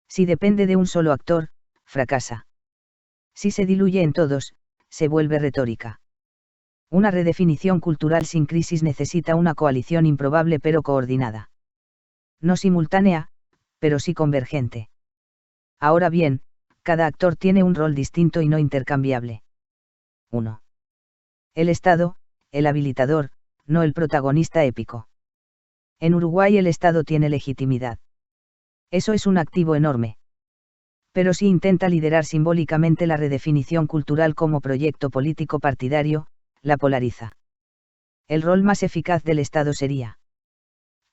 Si depende de un solo actor, fracasa. Si se diluye en todos, se vuelve retórica. Una redefinición cultural sin crisis necesita una coalición improbable pero coordinada. No simultánea, pero sí convergente. Ahora bien, cada actor tiene un rol distinto y no intercambiable. 1. El Estado, el habilitador, no el protagonista épico. En Uruguay el Estado tiene legitimidad. Eso es un activo enorme. Pero si intenta liderar simbólicamente la redefinición cultural como proyecto político partidario, la polariza. El rol más eficaz del Estado sería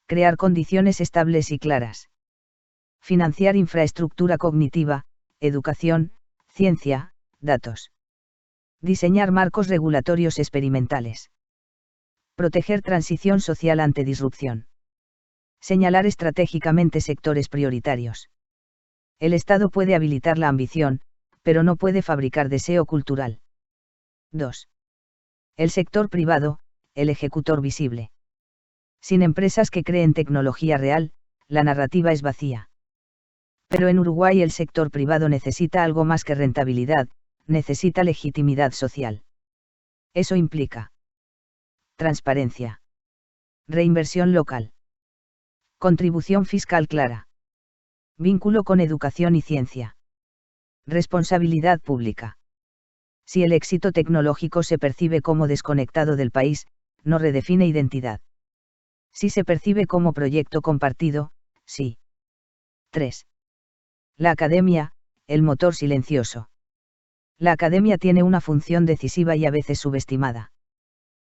crear condiciones estables y claras. Financiar infraestructura cognitiva, educación, ciencia, datos. Diseñar marcos regulatorios experimentales. Proteger transición social ante disrupción. Señalar estratégicamente sectores prioritarios. El Estado puede habilitar la ambición, pero no puede fabricar deseo cultural. 2. El sector privado, el ejecutor visible. Sin empresas que creen tecnología real, la narrativa es vacía. Pero en Uruguay el sector privado necesita algo más que rentabilidad, necesita legitimidad social. Eso implica transparencia. Reinversión local. Contribución fiscal clara. Vínculo con educación y ciencia. Responsabilidad pública. Si el éxito tecnológico se percibe como desconectado del país, no redefine identidad. Si se percibe como proyecto compartido, sí. 3. La academia, el motor silencioso. La academia tiene una función decisiva y a veces subestimada.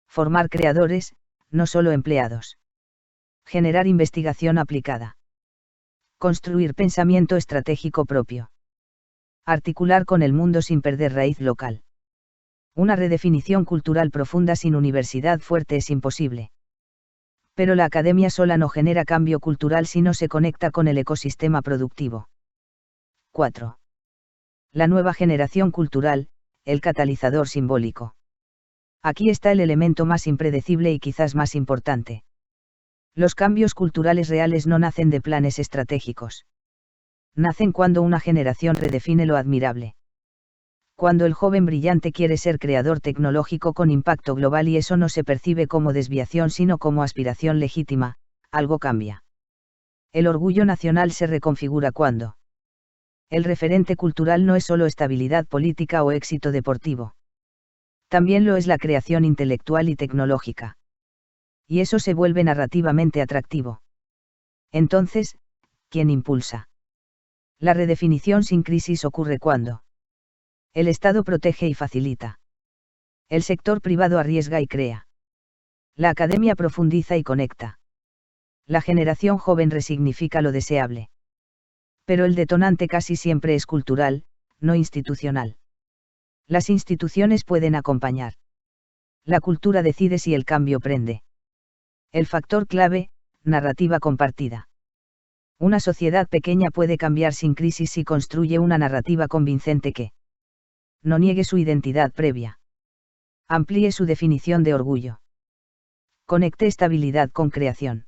Formar creadores, no solo empleados. Generar investigación aplicada. Construir pensamiento estratégico propio. Articular con el mundo sin perder raíz local. Una redefinición cultural profunda sin universidad fuerte es imposible. Pero la academia sola no genera cambio cultural si no se conecta con el ecosistema productivo. 4. La nueva generación cultural, el catalizador simbólico. Aquí está el elemento más impredecible y quizás más importante. Los cambios culturales reales no nacen de planes estratégicos. Nacen cuando una generación redefine lo admirable. Cuando el joven brillante quiere ser creador tecnológico con impacto global y eso no se percibe como desviación sino como aspiración legítima, algo cambia. El orgullo nacional se reconfigura cuando el referente cultural no es solo estabilidad política o éxito deportivo. También lo es la creación intelectual y tecnológica. Y eso se vuelve narrativamente atractivo. Entonces, ¿quién impulsa? La redefinición sin crisis ocurre cuando el Estado protege y facilita. El sector privado arriesga y crea. La academia profundiza y conecta. La generación joven resignifica lo deseable. Pero el detonante casi siempre es cultural, no institucional. Las instituciones pueden acompañar. La cultura decide si el cambio prende. El factor clave, narrativa compartida. Una sociedad pequeña puede cambiar sin crisis si construye una narrativa convincente que no niegue su identidad previa. Amplíe su definición de orgullo. Conecte estabilidad con creación.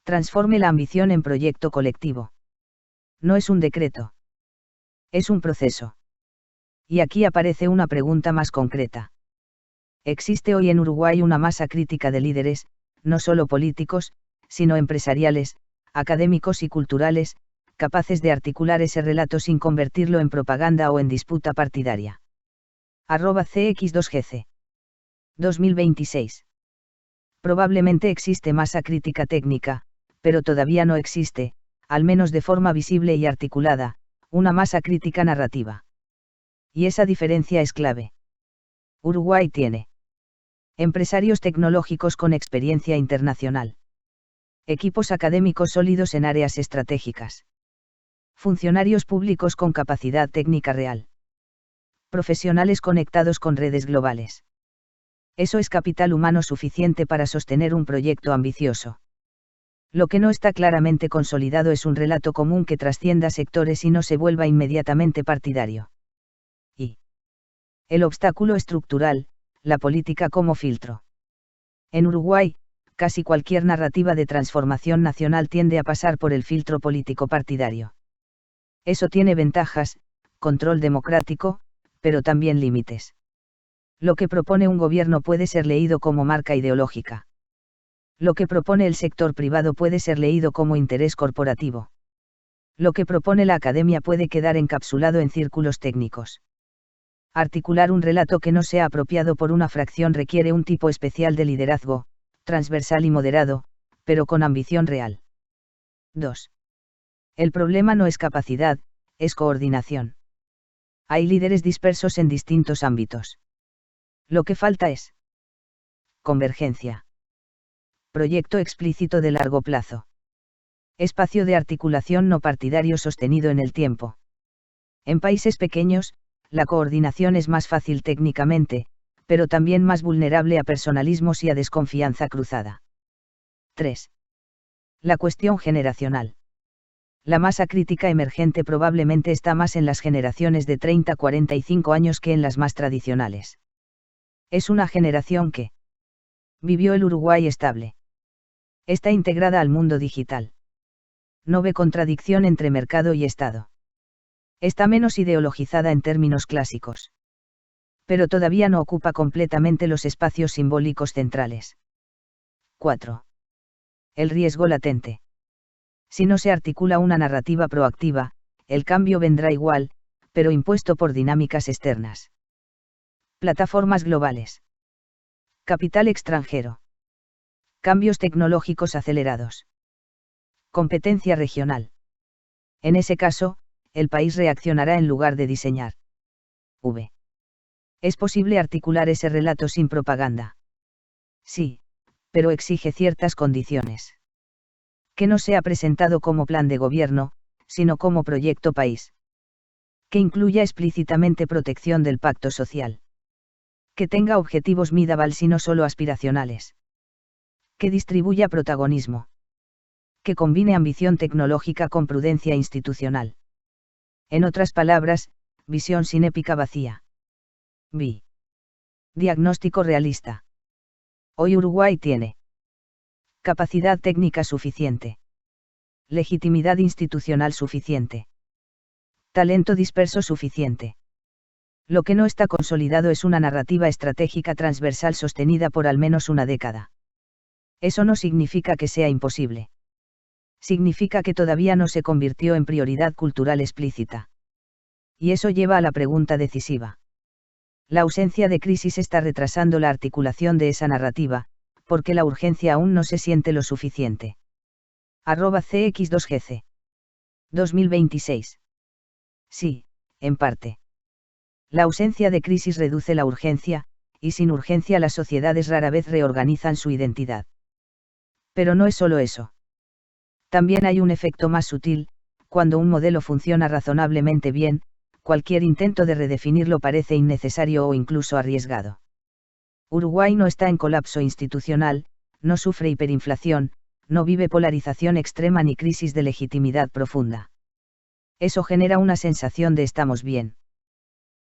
Transforme la ambición en proyecto colectivo. No es un decreto. Es un proceso. Y aquí aparece una pregunta más concreta. ¿Existe hoy en Uruguay una masa crítica de líderes, no solo políticos, sino empresariales, académicos y culturales, capaces de articular ese relato sin convertirlo en propaganda o en disputa partidaria? @CX2GC. 2026. Probablemente existe masa crítica técnica, pero todavía no existe, al menos de forma visible y articulada, una masa crítica narrativa. Y esa diferencia es clave. Uruguay tiene empresarios tecnológicos con experiencia internacional. Equipos académicos sólidos en áreas estratégicas. Funcionarios públicos con capacidad técnica real. Profesionales conectados con redes globales. Eso es capital humano suficiente para sostener un proyecto ambicioso. Lo que no está claramente consolidado es un relato común que trascienda sectores y no se vuelva inmediatamente partidario. Y el obstáculo estructural, la política como filtro. En Uruguay, casi cualquier narrativa de transformación nacional tiende a pasar por el filtro político partidario. Eso tiene ventajas, control democrático, pero también límites. Lo que propone un gobierno puede ser leído como marca ideológica. Lo que propone el sector privado puede ser leído como interés corporativo. Lo que propone la academia puede quedar encapsulado en círculos técnicos. Articular un relato que no sea apropiado por una fracción requiere un tipo especial de liderazgo, transversal y moderado, pero con ambición real. 2. El problema no es capacidad, es coordinación. Hay líderes dispersos en distintos ámbitos. Lo que falta es convergencia. Proyecto explícito de largo plazo. Espacio de articulación no partidario sostenido en el tiempo. En países pequeños, la coordinación es más fácil técnicamente, pero también más vulnerable a personalismos y a desconfianza cruzada. 3. La cuestión generacional. La masa crítica emergente probablemente está más en las generaciones de 30-45 años que en las más tradicionales. Es una generación que vivió el Uruguay estable. Está integrada al mundo digital. No ve contradicción entre mercado y Estado. Está menos ideologizada en términos clásicos. Pero todavía no ocupa completamente los espacios simbólicos centrales. 4. El riesgo latente. Si no se articula una narrativa proactiva, el cambio vendrá igual, pero impuesto por dinámicas externas. Plataformas globales. Capital extranjero. Cambios tecnológicos acelerados. Competencia regional. En ese caso, el país reaccionará en lugar de diseñar. V. ¿Es posible articular ese relato sin propaganda? Sí, pero exige ciertas condiciones. Que no sea presentado como plan de gobierno, sino como proyecto país. Que incluya explícitamente protección del pacto social. Que tenga objetivos midabal y no solo aspiracionales. Que distribuya protagonismo. Que combine ambición tecnológica con prudencia institucional. En otras palabras, visión sin épica vacía. B. Diagnóstico realista. Hoy Uruguay tiene capacidad técnica suficiente. Legitimidad institucional suficiente. Talento disperso suficiente. Lo que no está consolidado es una narrativa estratégica transversal sostenida por al menos una década. Eso no significa que sea imposible. Significa que todavía no se convirtió en prioridad cultural explícita. Y eso lleva a la pregunta decisiva. La ausencia de crisis está retrasando la articulación de esa narrativa, porque la urgencia aún no se siente lo suficiente. @CX2GC. 2026. Sí, en parte. La ausencia de crisis reduce la urgencia, y sin urgencia las sociedades rara vez reorganizan su identidad. Pero no es solo eso. También hay un efecto más sutil: cuando un modelo funciona razonablemente bien, cualquier intento de redefinirlo parece innecesario o incluso arriesgado. Uruguay no está en colapso institucional, no sufre hiperinflación, no vive polarización extrema ni crisis de legitimidad profunda. Eso genera una sensación de estamos bien.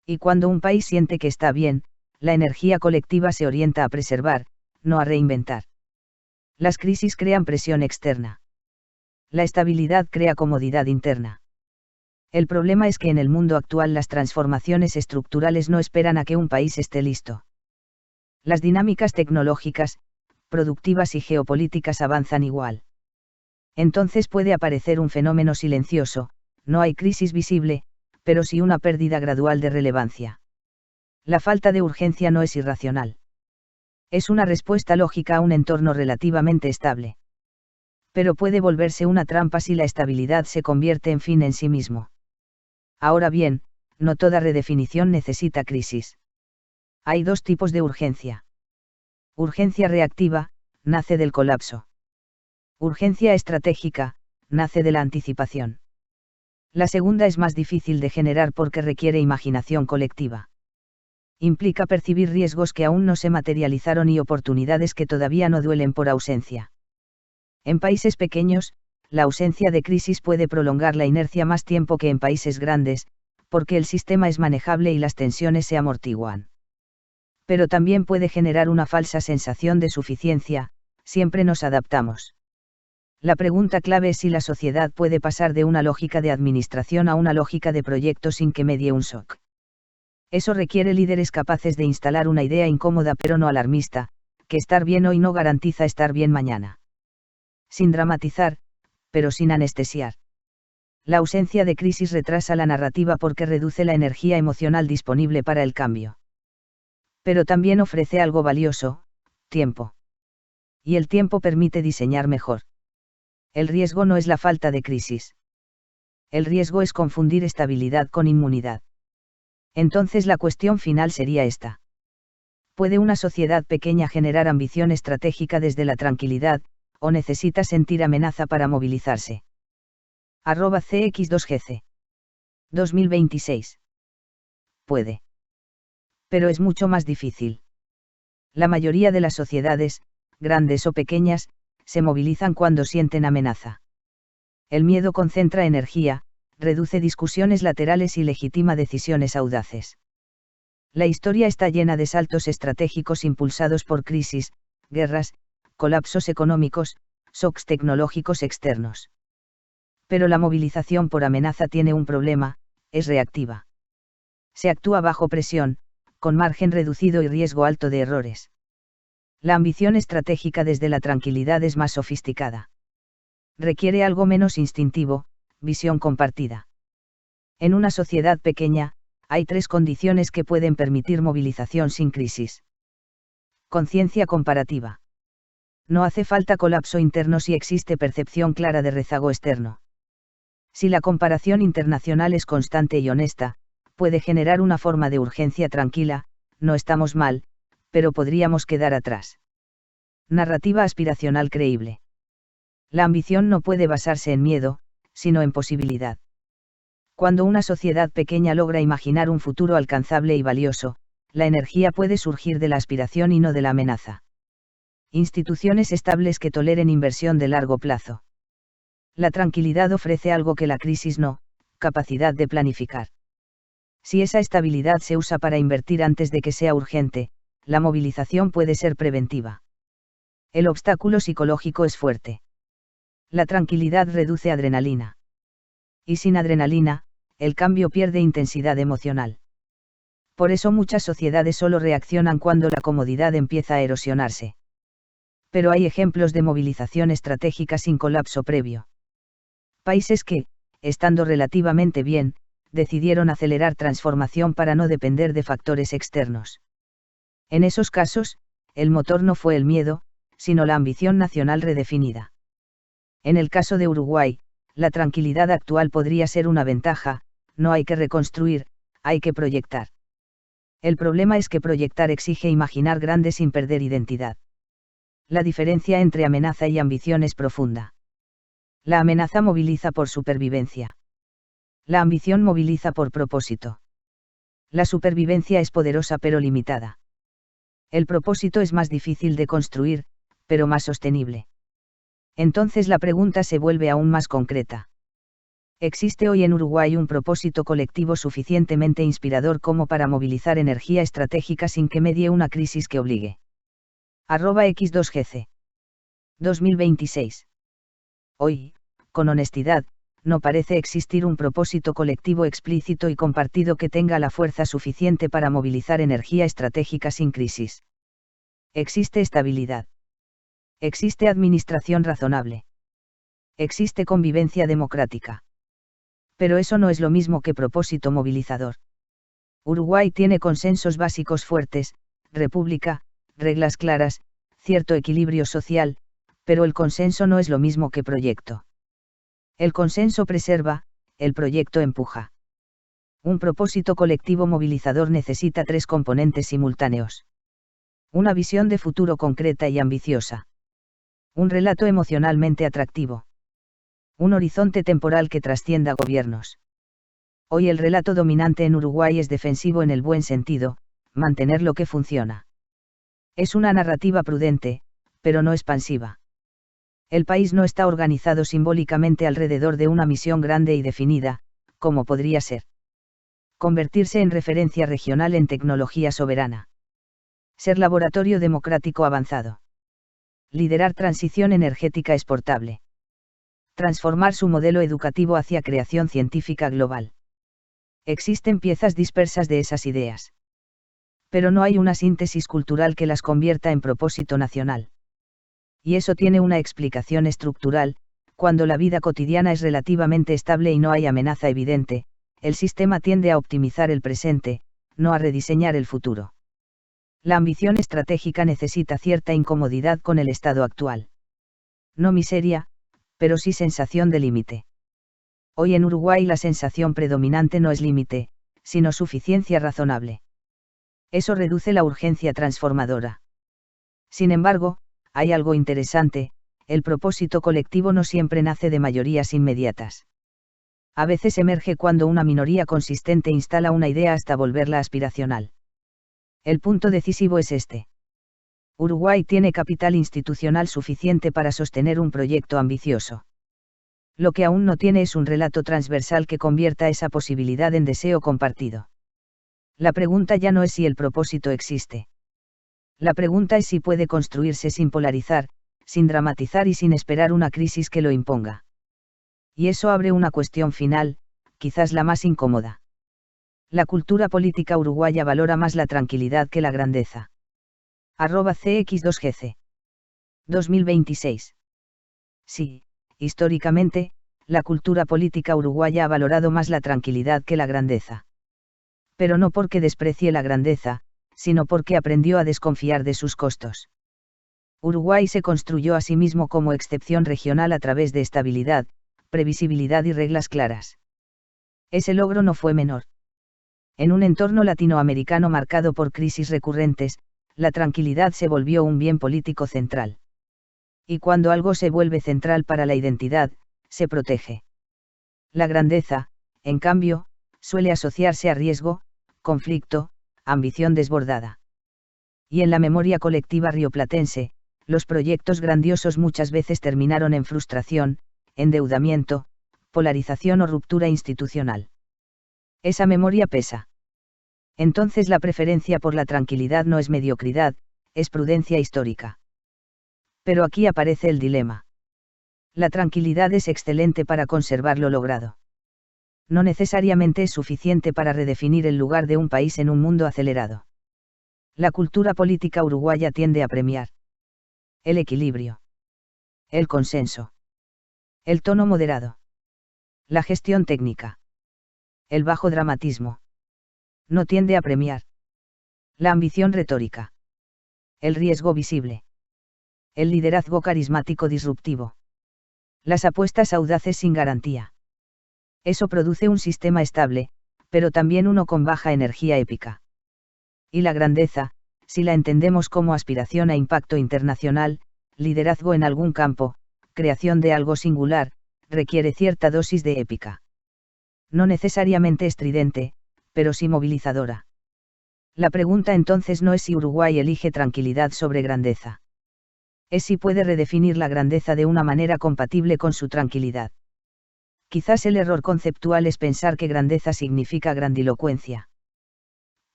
Y cuando un país siente que está bien, la energía colectiva se orienta a preservar, no a reinventar. Las crisis crean presión externa. La estabilidad crea comodidad interna. El problema es que en el mundo actual las transformaciones estructurales no esperan a que un país esté listo. Las dinámicas tecnológicas, productivas y geopolíticas avanzan igual. Entonces puede aparecer un fenómeno silencioso: no hay crisis visible, pero sí una pérdida gradual de relevancia. La falta de urgencia no es irracional. Es una respuesta lógica a un entorno relativamente estable. Pero puede volverse una trampa si la estabilidad se convierte en fin en sí mismo. Ahora bien, no toda redefinición necesita crisis. Hay dos tipos de urgencia. Urgencia reactiva, nace del colapso. Urgencia estratégica, nace de la anticipación. La segunda es más difícil de generar porque requiere imaginación colectiva. Implica percibir riesgos que aún no se materializaron y oportunidades que todavía no duelen por ausencia. En países pequeños, la ausencia de crisis puede prolongar la inercia más tiempo que en países grandes, porque el sistema es manejable y las tensiones se amortiguan. Pero también puede generar una falsa sensación de suficiencia: siempre nos adaptamos. La pregunta clave es si la sociedad puede pasar de una lógica de administración a una lógica de proyecto sin que medie un shock. Eso requiere líderes capaces de instalar una idea incómoda pero no alarmista, que estar bien hoy no garantiza estar bien mañana. Sin dramatizar, pero sin anestesiar. La ausencia de crisis retrasa la narrativa porque reduce la energía emocional disponible para el cambio. Pero también ofrece algo valioso, tiempo. Y el tiempo permite diseñar mejor. El riesgo no es la falta de crisis. El riesgo es confundir estabilidad con inmunidad. Entonces la cuestión final sería esta. ¿Puede una sociedad pequeña generar ambición estratégica desde la tranquilidad, o necesita sentir amenaza para movilizarse? @cx2gc 2026. Puede. Pero es mucho más difícil. La mayoría de las sociedades, grandes o pequeñas, se movilizan cuando sienten amenaza. El miedo concentra energía, reduce discusiones laterales y legitima decisiones audaces. La historia está llena de saltos estratégicos impulsados por crisis, guerras, colapsos económicos, shocks tecnológicos externos. Pero la movilización por amenaza tiene un problema, es reactiva. Se actúa bajo presión, con margen reducido y riesgo alto de errores. La ambición estratégica desde la tranquilidad es más sofisticada. Requiere algo menos instintivo, visión compartida. En una sociedad pequeña, hay 3 condiciones que pueden permitir movilización sin crisis. Conciencia comparativa. No hace falta colapso interno si existe percepción clara de rezago externo. Si la comparación internacional es constante y honesta, puede generar una forma de urgencia tranquila, no estamos mal, pero podríamos quedar atrás. Narrativa aspiracional creíble. La ambición no puede basarse en miedo, sino en posibilidad. Cuando una sociedad pequeña logra imaginar un futuro alcanzable y valioso, la energía puede surgir de la aspiración y no de la amenaza. Instituciones estables que toleren inversión de largo plazo. La tranquilidad ofrece algo que la crisis no, capacidad de planificar. Si esa estabilidad se usa para invertir antes de que sea urgente, la movilización puede ser preventiva. El obstáculo psicológico es fuerte. La tranquilidad reduce adrenalina. Y sin adrenalina, el cambio pierde intensidad emocional. Por eso muchas sociedades solo reaccionan cuando la comodidad empieza a erosionarse. Pero hay ejemplos de movilización estratégica sin colapso previo. Países que, estando relativamente bien, decidieron acelerar transformación para no depender de factores externos. En esos casos, el motor no fue el miedo, sino la ambición nacional redefinida. En el caso de Uruguay, la tranquilidad actual podría ser una ventaja, no hay que reconstruir, hay que proyectar. El problema es que proyectar exige imaginar grande sin perder identidad. La diferencia entre amenaza y ambición es profunda. La amenaza moviliza por supervivencia. La ambición moviliza por propósito. La supervivencia es poderosa pero limitada. El propósito es más difícil de construir, pero más sostenible. Entonces la pregunta se vuelve aún más concreta. ¿Existe hoy en Uruguay un propósito colectivo suficientemente inspirador como para movilizar energía estratégica sin que medie una crisis que obligue? @x2gc 2026. Hoy, con honestidad, no parece existir un propósito colectivo explícito y compartido que tenga la fuerza suficiente para movilizar energía estratégica sin crisis. Existe estabilidad. Existe administración razonable. Existe convivencia democrática. Pero eso no es lo mismo que propósito movilizador. Uruguay tiene consensos básicos fuertes, república, reglas claras, cierto equilibrio social, pero el consenso no es lo mismo que proyecto. El consenso preserva, el proyecto empuja. Un propósito colectivo movilizador necesita 3 componentes simultáneos. Una visión de futuro concreta y ambiciosa. Un relato emocionalmente atractivo. Un horizonte temporal que trascienda gobiernos. Hoy el relato dominante en Uruguay es defensivo en el buen sentido, mantener lo que funciona. Es una narrativa prudente, pero no expansiva. El país no está organizado simbólicamente alrededor de una misión grande y definida, como podría ser. Convertirse en referencia regional en tecnología soberana. Ser laboratorio democrático avanzado. Liderar transición energética exportable. Transformar su modelo educativo hacia creación científica global. Existen piezas dispersas de esas ideas. Pero no hay una síntesis cultural que las convierta en propósito nacional. Y eso tiene una explicación estructural: cuando la vida cotidiana es relativamente estable y no hay amenaza evidente, el sistema tiende a optimizar el presente, no a rediseñar el futuro. La ambición estratégica necesita cierta incomodidad con el estado actual. No miseria, pero sí sensación de límite. Hoy en Uruguay la sensación predominante no es límite, sino suficiencia razonable. Eso reduce la urgencia transformadora. Sin embargo, hay algo interesante: el propósito colectivo no siempre nace de mayorías inmediatas. A veces emerge cuando una minoría consistente instala una idea hasta volverla aspiracional. El punto decisivo es este. Uruguay tiene capital institucional suficiente para sostener un proyecto ambicioso. Lo que aún no tiene es un relato transversal que convierta esa posibilidad en deseo compartido. La pregunta ya no es si el propósito existe. La pregunta es si puede construirse sin polarizar, sin dramatizar y sin esperar una crisis que lo imponga. Y eso abre una cuestión final, quizás la más incómoda. La cultura política uruguaya valora más la tranquilidad que la grandeza. @cx2gc. 2026. Sí, históricamente, la cultura política uruguaya ha valorado más la tranquilidad que la grandeza. Pero no porque desprecie la grandeza, sino porque aprendió a desconfiar de sus costos. Uruguay se construyó a sí mismo como excepción regional a través de estabilidad, previsibilidad y reglas claras. Ese logro no fue menor. En un entorno latinoamericano marcado por crisis recurrentes, la tranquilidad se volvió un bien político central. Y cuando algo se vuelve central para la identidad, se protege. La grandeza, en cambio, suele asociarse a riesgo, conflicto, ambición desbordada. Y en la memoria colectiva rioplatense, los proyectos grandiosos muchas veces terminaron en frustración, endeudamiento, polarización o ruptura institucional. Esa memoria pesa. Entonces la preferencia por la tranquilidad no es mediocridad, es prudencia histórica. Pero aquí aparece el dilema. La tranquilidad es excelente para conservar lo logrado. No necesariamente es suficiente para redefinir el lugar de un país en un mundo acelerado. La cultura política uruguaya tiende a premiar el equilibrio, el consenso, el tono moderado, la gestión técnica, el bajo dramatismo. No tiende a premiar la ambición retórica, el riesgo visible, el liderazgo carismático disruptivo, las apuestas audaces sin garantía. Eso produce un sistema estable, pero también uno con baja energía épica. Y la grandeza, si la entendemos como aspiración a impacto internacional, liderazgo en algún campo, creación de algo singular, requiere cierta dosis de épica. No necesariamente estridente, pero sí movilizadora. La pregunta entonces no es si Uruguay elige tranquilidad sobre grandeza. Es si puede redefinir la grandeza de una manera compatible con su tranquilidad. Quizás el error conceptual es pensar que grandeza significa grandilocuencia.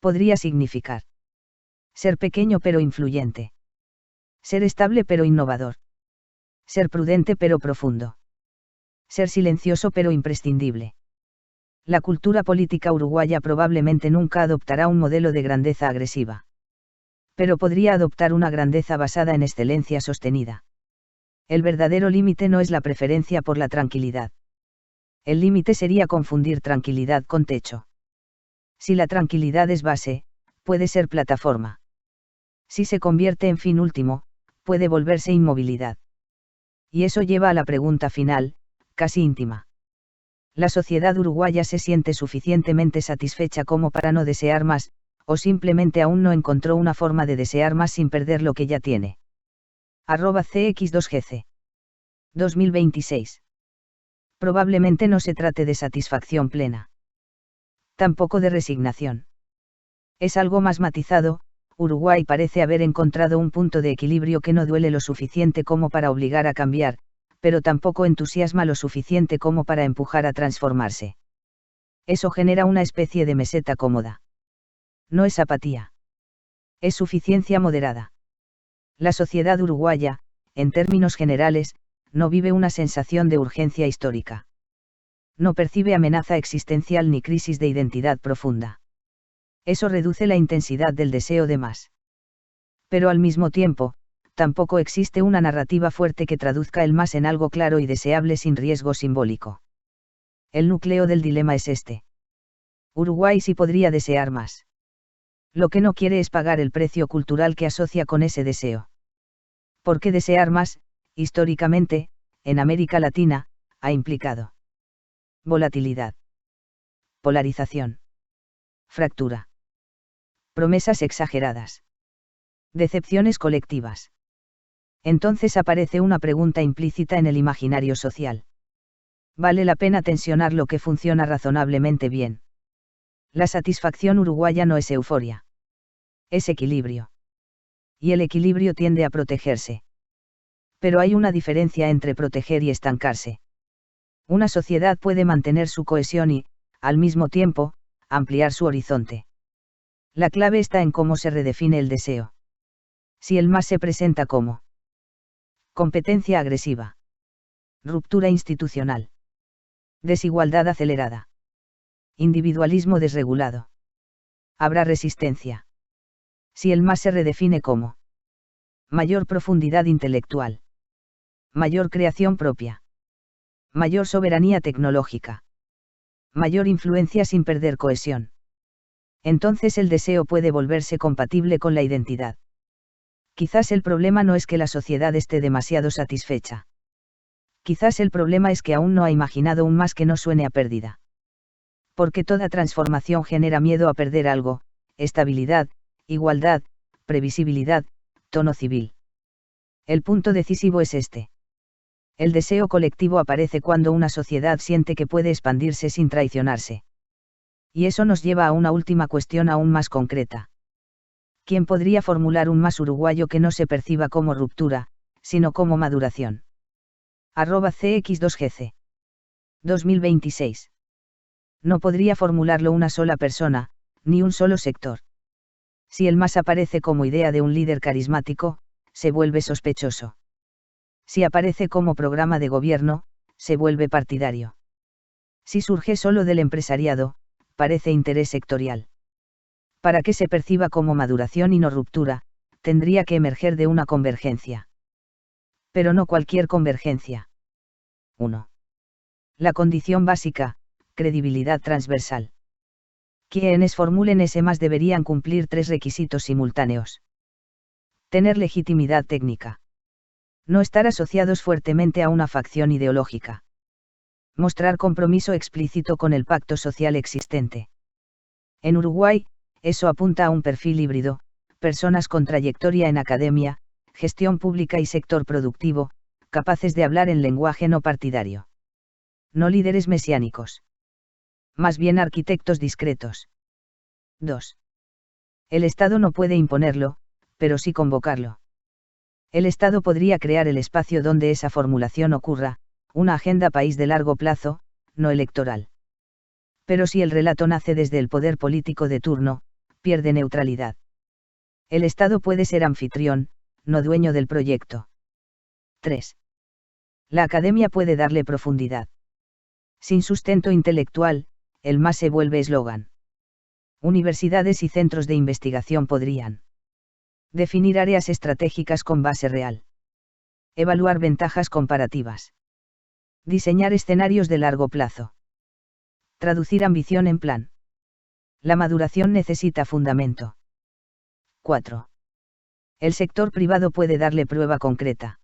Podría significar ser pequeño pero influyente. Ser estable pero innovador. Ser prudente pero profundo. Ser silencioso pero imprescindible. La cultura política uruguaya probablemente nunca adoptará un modelo de grandeza agresiva. Pero podría adoptar una grandeza basada en excelencia sostenida. El verdadero límite no es la preferencia por la tranquilidad. El límite sería confundir tranquilidad con techo. Si la tranquilidad es base, puede ser plataforma. Si se convierte en fin último, puede volverse inmovilidad. Y eso lleva a la pregunta final, casi íntima. ¿La sociedad uruguaya se siente suficientemente satisfecha como para no desear más, o simplemente aún no encontró una forma de desear más sin perder lo que ya tiene? @cx2gc. 2026. Probablemente no se trate de satisfacción plena. Tampoco de resignación. Es algo más matizado. Uruguay parece haber encontrado un punto de equilibrio que no duele lo suficiente como para obligar a cambiar, pero tampoco entusiasma lo suficiente como para empujar a transformarse. Eso genera una especie de meseta cómoda. No es apatía. Es suficiencia moderada. La sociedad uruguaya, en términos generales, no vive una sensación de urgencia histórica. No percibe amenaza existencial ni crisis de identidad profunda. Eso reduce la intensidad del deseo de más. Pero al mismo tiempo, tampoco existe una narrativa fuerte que traduzca el más en algo claro y deseable sin riesgo simbólico. El núcleo del dilema es este. Uruguay sí podría desear más. Lo que no quiere es pagar el precio cultural que asocia con ese deseo. Porque desear más, históricamente, en América Latina, ha implicado volatilidad, polarización, fractura, promesas exageradas, decepciones colectivas. Entonces aparece una pregunta implícita en el imaginario social. ¿Vale la pena tensionar lo que funciona razonablemente bien? La satisfacción uruguaya no es euforia. Es equilibrio. Y el equilibrio tiende a protegerse. Pero hay una diferencia entre proteger y estancarse. Una sociedad puede mantener su cohesión y, al mismo tiempo, ampliar su horizonte. La clave está en cómo se redefine el deseo. Si el más se presenta como competencia agresiva, ruptura institucional, desigualdad acelerada, individualismo desregulado, habrá resistencia. Si el más se redefine como mayor profundidad intelectual, mayor creación propia, mayor soberanía tecnológica, mayor influencia sin perder cohesión, entonces el deseo puede volverse compatible con la identidad. Quizás el problema no es que la sociedad esté demasiado satisfecha. Quizás el problema es que aún no ha imaginado un más que no suene a pérdida. Porque toda transformación genera miedo a perder algo: estabilidad, igualdad, previsibilidad, tono civil. El punto decisivo es este. El deseo colectivo aparece cuando una sociedad siente que puede expandirse sin traicionarse. Y eso nos lleva a una última cuestión aún más concreta. ¿Quién podría formular un más uruguayo que no se perciba como ruptura, sino como maduración? @cx2gc 2026. No podría formularlo una sola persona, ni un solo sector. Si el más aparece como idea de un líder carismático, se vuelve sospechoso. Si aparece como programa de gobierno, se vuelve partidario. Si surge solo del empresariado, parece interés sectorial. Para que se perciba como maduración y no ruptura, tendría que emerger de una convergencia. Pero no cualquier convergencia. 1. La condición básica: credibilidad transversal. Quienes formulen ese más deberían cumplir 3 requisitos simultáneos. Tener legitimidad técnica. No estar asociados fuertemente a una facción ideológica. Mostrar compromiso explícito con el pacto social existente. En Uruguay, eso apunta a un perfil híbrido: personas con trayectoria en academia, gestión pública y sector productivo, capaces de hablar en lenguaje no partidario. No líderes mesiánicos. Más bien arquitectos discretos. 2. El Estado no puede imponerlo, pero sí convocarlo. El Estado podría crear el espacio donde esa formulación ocurra, una agenda país de largo plazo, no electoral. Pero si el relato nace desde el poder político de turno, pierde neutralidad. El Estado puede ser anfitrión, no dueño del proyecto. 3. La academia puede darle profundidad. Sin sustento intelectual, el más se vuelve eslogan. Universidades y centros de investigación podrían definir áreas estratégicas con base real. Evaluar ventajas comparativas. Diseñar escenarios de largo plazo. Traducir ambición en plan. La maduración necesita fundamento. 4. El sector privado puede darle prueba concreta.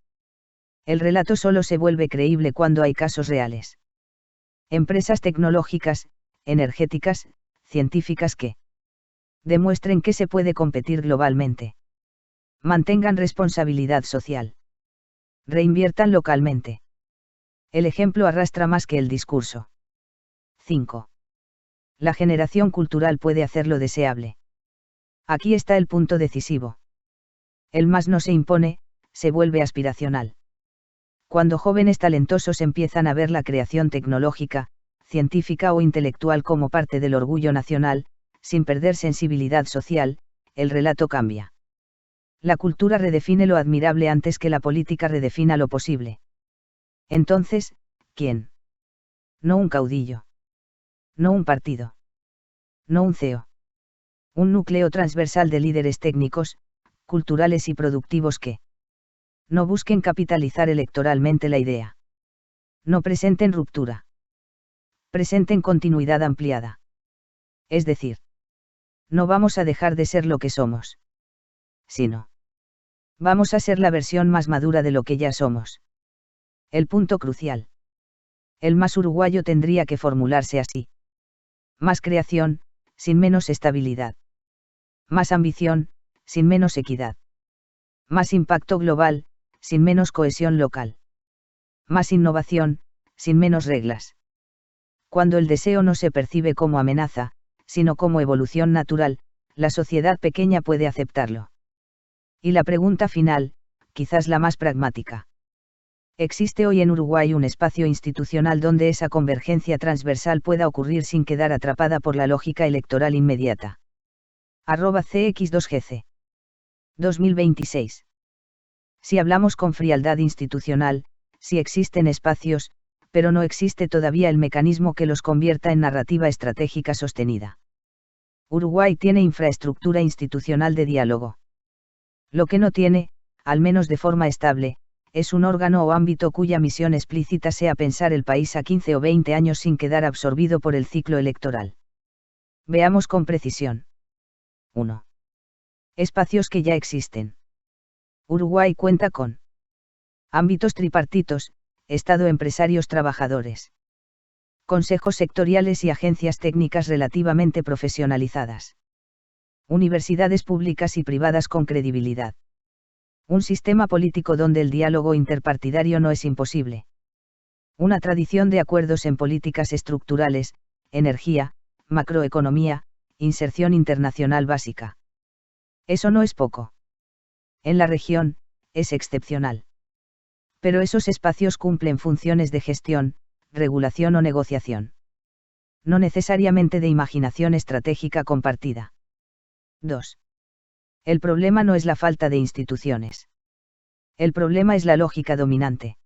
El relato solo se vuelve creíble cuando hay casos reales. Empresas tecnológicas, energéticas, científicas que demuestren que se puede competir globalmente. Mantengan responsabilidad social. Reinviertan localmente. El ejemplo arrastra más que el discurso. 5. La generación cultural puede hacerlo deseable. Aquí está el punto decisivo. El más no se impone, se vuelve aspiracional. Cuando jóvenes talentosos empiezan a ver la creación tecnológica, científica o intelectual como parte del orgullo nacional, sin perder sensibilidad social, el relato cambia. La cultura redefine lo admirable antes que la política redefina lo posible. Entonces, ¿quién? No un caudillo. No un partido. No un CEO. Un núcleo transversal de líderes técnicos, culturales y productivos que no busquen capitalizar electoralmente la idea. No presenten ruptura. Presenten continuidad ampliada. Es decir, no vamos a dejar de ser lo que somos. Sino, vamos a ser la versión más madura de lo que ya somos. El punto crucial. El más uruguayo tendría que formularse así. Más creación, sin menos estabilidad. Más ambición, sin menos equidad. Más impacto global, sin menos cohesión local. Más innovación, sin menos reglas. Cuando el deseo no se percibe como amenaza, sino como evolución natural, la sociedad pequeña puede aceptarlo. Y la pregunta final, quizás la más pragmática. ¿Existe hoy en Uruguay un espacio institucional donde esa convergencia transversal pueda ocurrir sin quedar atrapada por la lógica electoral inmediata? @CX2GC. 2026. Si hablamos con frialdad institucional, sí existen espacios, pero no existe todavía el mecanismo que los convierta en narrativa estratégica sostenida. Uruguay tiene infraestructura institucional de diálogo. Lo que no tiene, al menos de forma estable, es un órgano o ámbito cuya misión explícita sea pensar el país a 15 o 20 años sin quedar absorbido por el ciclo electoral. Veamos con precisión. 1. Espacios que ya existen. Uruguay cuenta con ámbitos tripartitos, Estado, empresarios, trabajadores. Consejos sectoriales y agencias técnicas relativamente profesionalizadas. Universidades públicas y privadas con credibilidad. Un sistema político donde el diálogo interpartidario no es imposible. Una tradición de acuerdos en políticas estructurales, energía, macroeconomía, inserción internacional básica. Eso no es poco. En la región, es excepcional. Pero esos espacios cumplen funciones de gestión, regulación o negociación. No necesariamente de imaginación estratégica compartida. 2. El problema no es la falta de instituciones. El problema es la lógica dominante.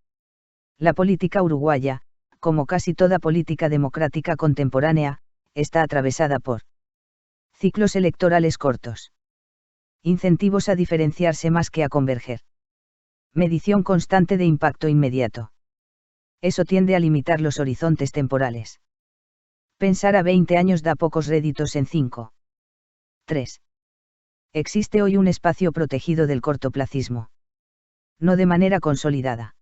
La política uruguaya, como casi toda política democrática contemporánea, está atravesada por ciclos electorales cortos. Incentivos a diferenciarse más que a converger. Medición constante de impacto inmediato. Eso tiende a limitar los horizontes temporales. Pensar a 20 años da pocos réditos en 5. 3. Existe hoy un espacio protegido del cortoplacismo. No de manera consolidada.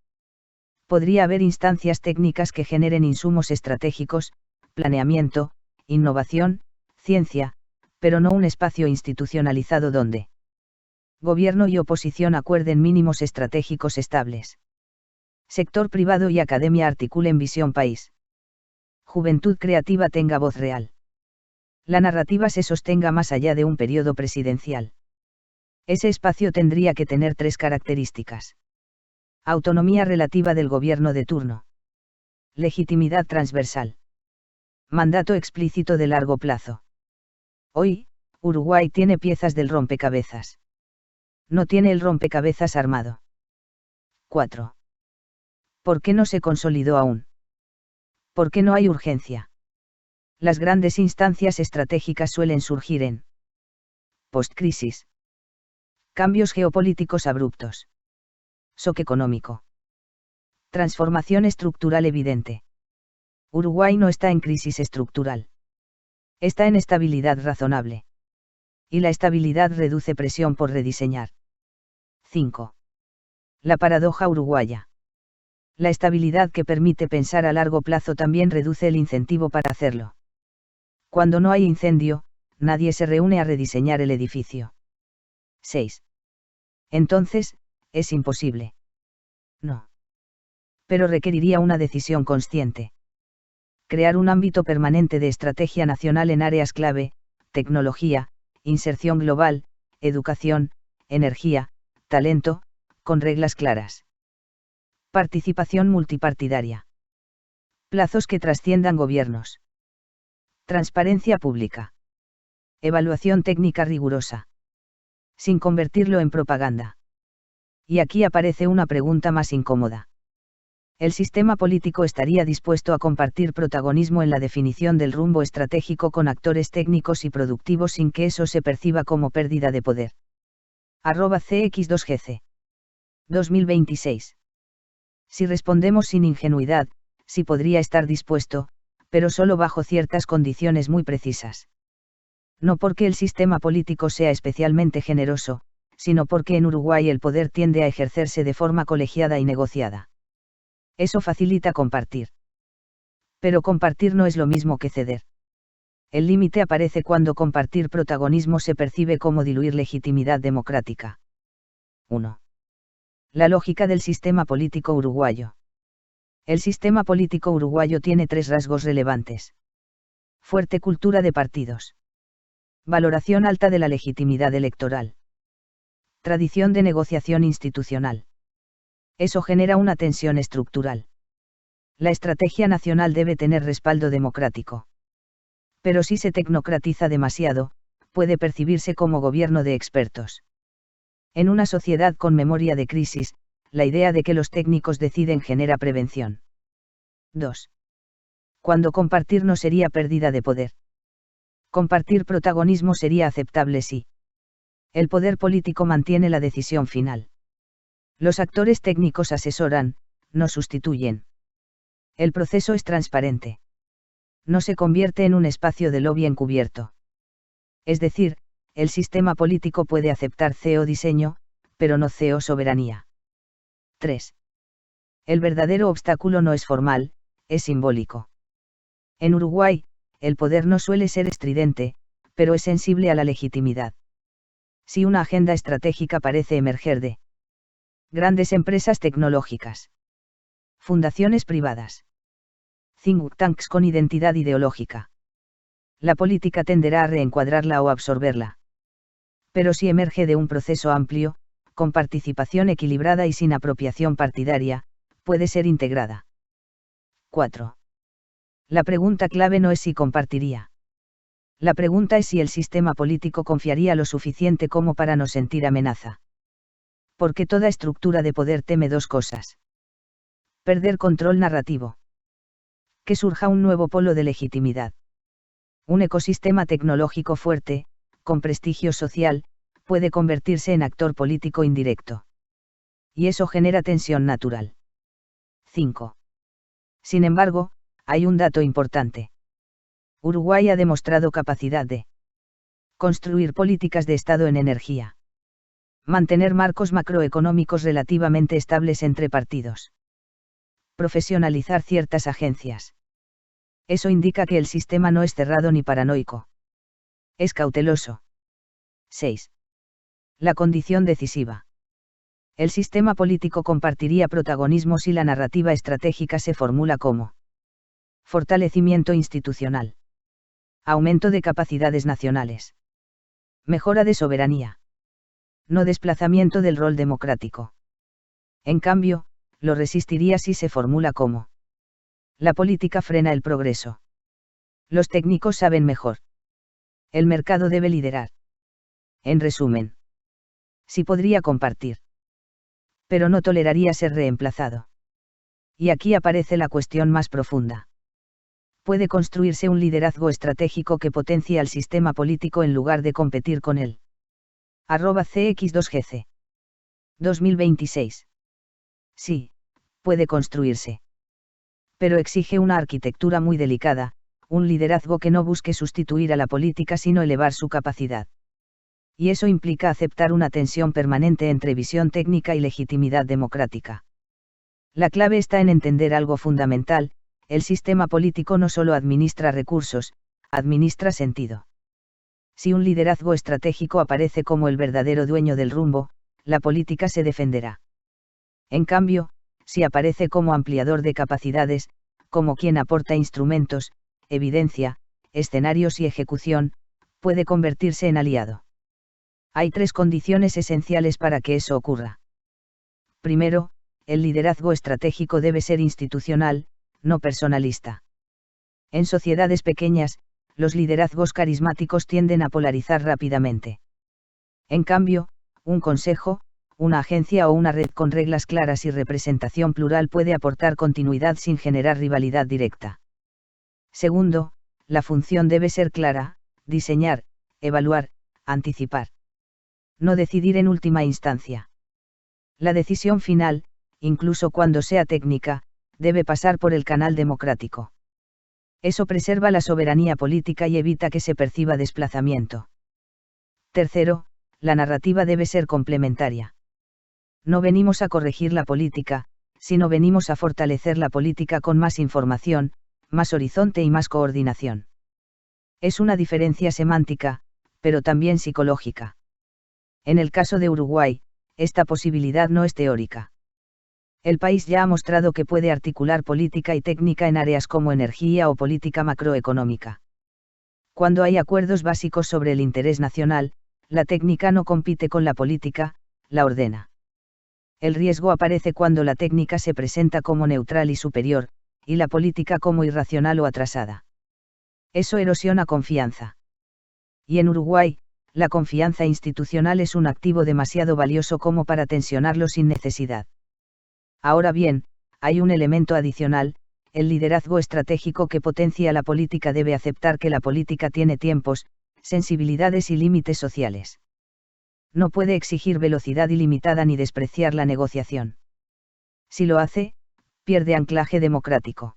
Podría haber instancias técnicas que generen insumos estratégicos, planeamiento, innovación, ciencia, pero no un espacio institucionalizado donde gobierno y oposición acuerden mínimos estratégicos estables. Sector privado y academia articulen visión país. Juventud creativa tenga voz real. La narrativa se sostenga más allá de un periodo presidencial. Ese espacio tendría que tener 3 características. Autonomía relativa del gobierno de turno. Legitimidad transversal. Mandato explícito de largo plazo. Hoy, Uruguay tiene piezas del rompecabezas. No tiene el rompecabezas armado. 4. ¿Por qué no se consolidó aún? ¿Por qué no hay urgencia? Las grandes instancias estratégicas suelen surgir en postcrisis. Cambios geopolíticos abruptos. Shock económico. Transformación estructural evidente. Uruguay no está en crisis estructural. Está en estabilidad razonable. Y la estabilidad reduce presión por rediseñar. 5. La paradoja uruguaya. La estabilidad que permite pensar a largo plazo también reduce el incentivo para hacerlo. Cuando no hay incendio, nadie se reúne a rediseñar el edificio. 6. Entonces, es imposible. No. Pero requeriría una decisión consciente. Crear un ámbito permanente de estrategia nacional en áreas clave, tecnología, inserción global, educación, energía, talento, con reglas claras. Participación multipartidaria. Plazos que trasciendan gobiernos. Transparencia pública. Evaluación técnica rigurosa. Sin convertirlo en propaganda. Y aquí aparece una pregunta más incómoda. El sistema político estaría dispuesto a compartir protagonismo en la definición del rumbo estratégico con actores técnicos y productivos sin que eso se perciba como pérdida de poder. @cx2gc 2026. Si respondemos sin ingenuidad, sí podría estar dispuesto, pero solo bajo ciertas condiciones muy precisas. No porque el sistema político sea especialmente generoso, sino porque en Uruguay el poder tiende a ejercerse de forma colegiada y negociada. Eso facilita compartir. Pero compartir no es lo mismo que ceder. El límite aparece cuando compartir protagonismo se percibe como diluir legitimidad democrática. 1. La lógica del sistema político uruguayo. El sistema político uruguayo tiene 3 rasgos relevantes. Fuerte cultura de partidos. Valoración alta de la legitimidad electoral. Tradición de negociación institucional. Eso genera una tensión estructural. La estrategia nacional debe tener respaldo democrático. Pero si se tecnocratiza demasiado, puede percibirse como gobierno de expertos. En una sociedad con memoria de crisis, la idea de que los técnicos deciden genera prevención. 2. Cuando compartir no sería pérdida de poder. Compartir protagonismo sería aceptable si el poder político mantiene la decisión final. Los actores técnicos asesoran, no sustituyen. El proceso es transparente. No se convierte en un espacio de lobby encubierto. Es decir, el sistema político puede aceptar CEO diseño, pero no CEO soberanía. 3. El verdadero obstáculo no es formal, es simbólico. En Uruguay, el poder no suele ser estridente, pero es sensible a la legitimidad. Si una agenda estratégica parece emerger de grandes empresas tecnológicas, fundaciones privadas, think tanks con identidad ideológica, la política tenderá a reencuadrarla o absorberla. Pero si emerge de un proceso amplio, con participación equilibrada y sin apropiación partidaria, puede ser integrada. 4. La pregunta clave no es si compartiría. La pregunta es si el sistema político confiaría lo suficiente como para no sentir amenaza. Porque toda estructura de poder teme 2 cosas. Perder control narrativo. Que surja un nuevo polo de legitimidad. Un ecosistema tecnológico fuerte, con prestigio social, puede convertirse en actor político indirecto. Y eso genera tensión natural. 5. Sin embargo, hay un dato importante. Uruguay ha demostrado capacidad de construir políticas de Estado en energía. Mantener marcos macroeconómicos relativamente estables entre partidos. Profesionalizar ciertas agencias. Eso indica que el sistema no es cerrado ni paranoico. Es cauteloso. 6. La condición decisiva. El sistema político compartiría protagonismo si la narrativa estratégica se formula como fortalecimiento institucional. Aumento de capacidades nacionales. Mejora de soberanía. No desplazamiento del rol democrático. En cambio, lo resistiría si se formula como la política frena el progreso. Los técnicos saben mejor. El mercado debe liderar. En resumen, sí podría compartir. Pero no toleraría ser reemplazado. Y aquí aparece la cuestión más profunda. Puede construirse un liderazgo estratégico que potencie al sistema político en lugar de competir con él. @cx2gc 2026. Sí, puede construirse. Pero exige una arquitectura muy delicada, un liderazgo que no busque sustituir a la política sino elevar su capacidad. Y eso implica aceptar una tensión permanente entre visión técnica y legitimidad democrática. La clave está en entender algo fundamental: el sistema político no solo administra recursos, administra sentido. Si un liderazgo estratégico aparece como el verdadero dueño del rumbo, la política se defenderá. En cambio, si aparece como ampliador de capacidades, como quien aporta instrumentos, evidencia, escenarios y ejecución, puede convertirse en aliado. Hay 3 condiciones esenciales para que eso ocurra. Primero, el liderazgo estratégico debe ser institucional, no personalista. En sociedades pequeñas, los liderazgos carismáticos tienden a polarizar rápidamente. En cambio, un consejo, una agencia o una red con reglas claras y representación plural puede aportar continuidad sin generar rivalidad directa. Segundo, la función debe ser clara: diseñar, evaluar, anticipar. No decidir en última instancia. La decisión final, incluso cuando sea técnica, debe pasar por el canal democrático. Eso preserva la soberanía política y evita que se perciba desplazamiento. Tercero, la narrativa debe ser complementaria. No venimos a corregir la política, sino venimos a fortalecer la política con más información, más horizonte y más coordinación. Es una diferencia semántica, pero también psicológica. En el caso de Uruguay, esta posibilidad no es teórica. El país ya ha mostrado que puede articular política y técnica en áreas como energía o política macroeconómica. Cuando hay acuerdos básicos sobre el interés nacional, la técnica no compite con la política, la ordena. El riesgo aparece cuando la técnica se presenta como neutral y superior, y la política como irracional o atrasada. Eso erosiona confianza. Y en Uruguay, la confianza institucional es un activo demasiado valioso como para tensionarlo sin necesidad. Ahora bien, hay un elemento adicional: el liderazgo estratégico que potencia la política debe aceptar que la política tiene tiempos, sensibilidades y límites sociales. No puede exigir velocidad ilimitada ni despreciar la negociación. Si lo hace, pierde anclaje democrático.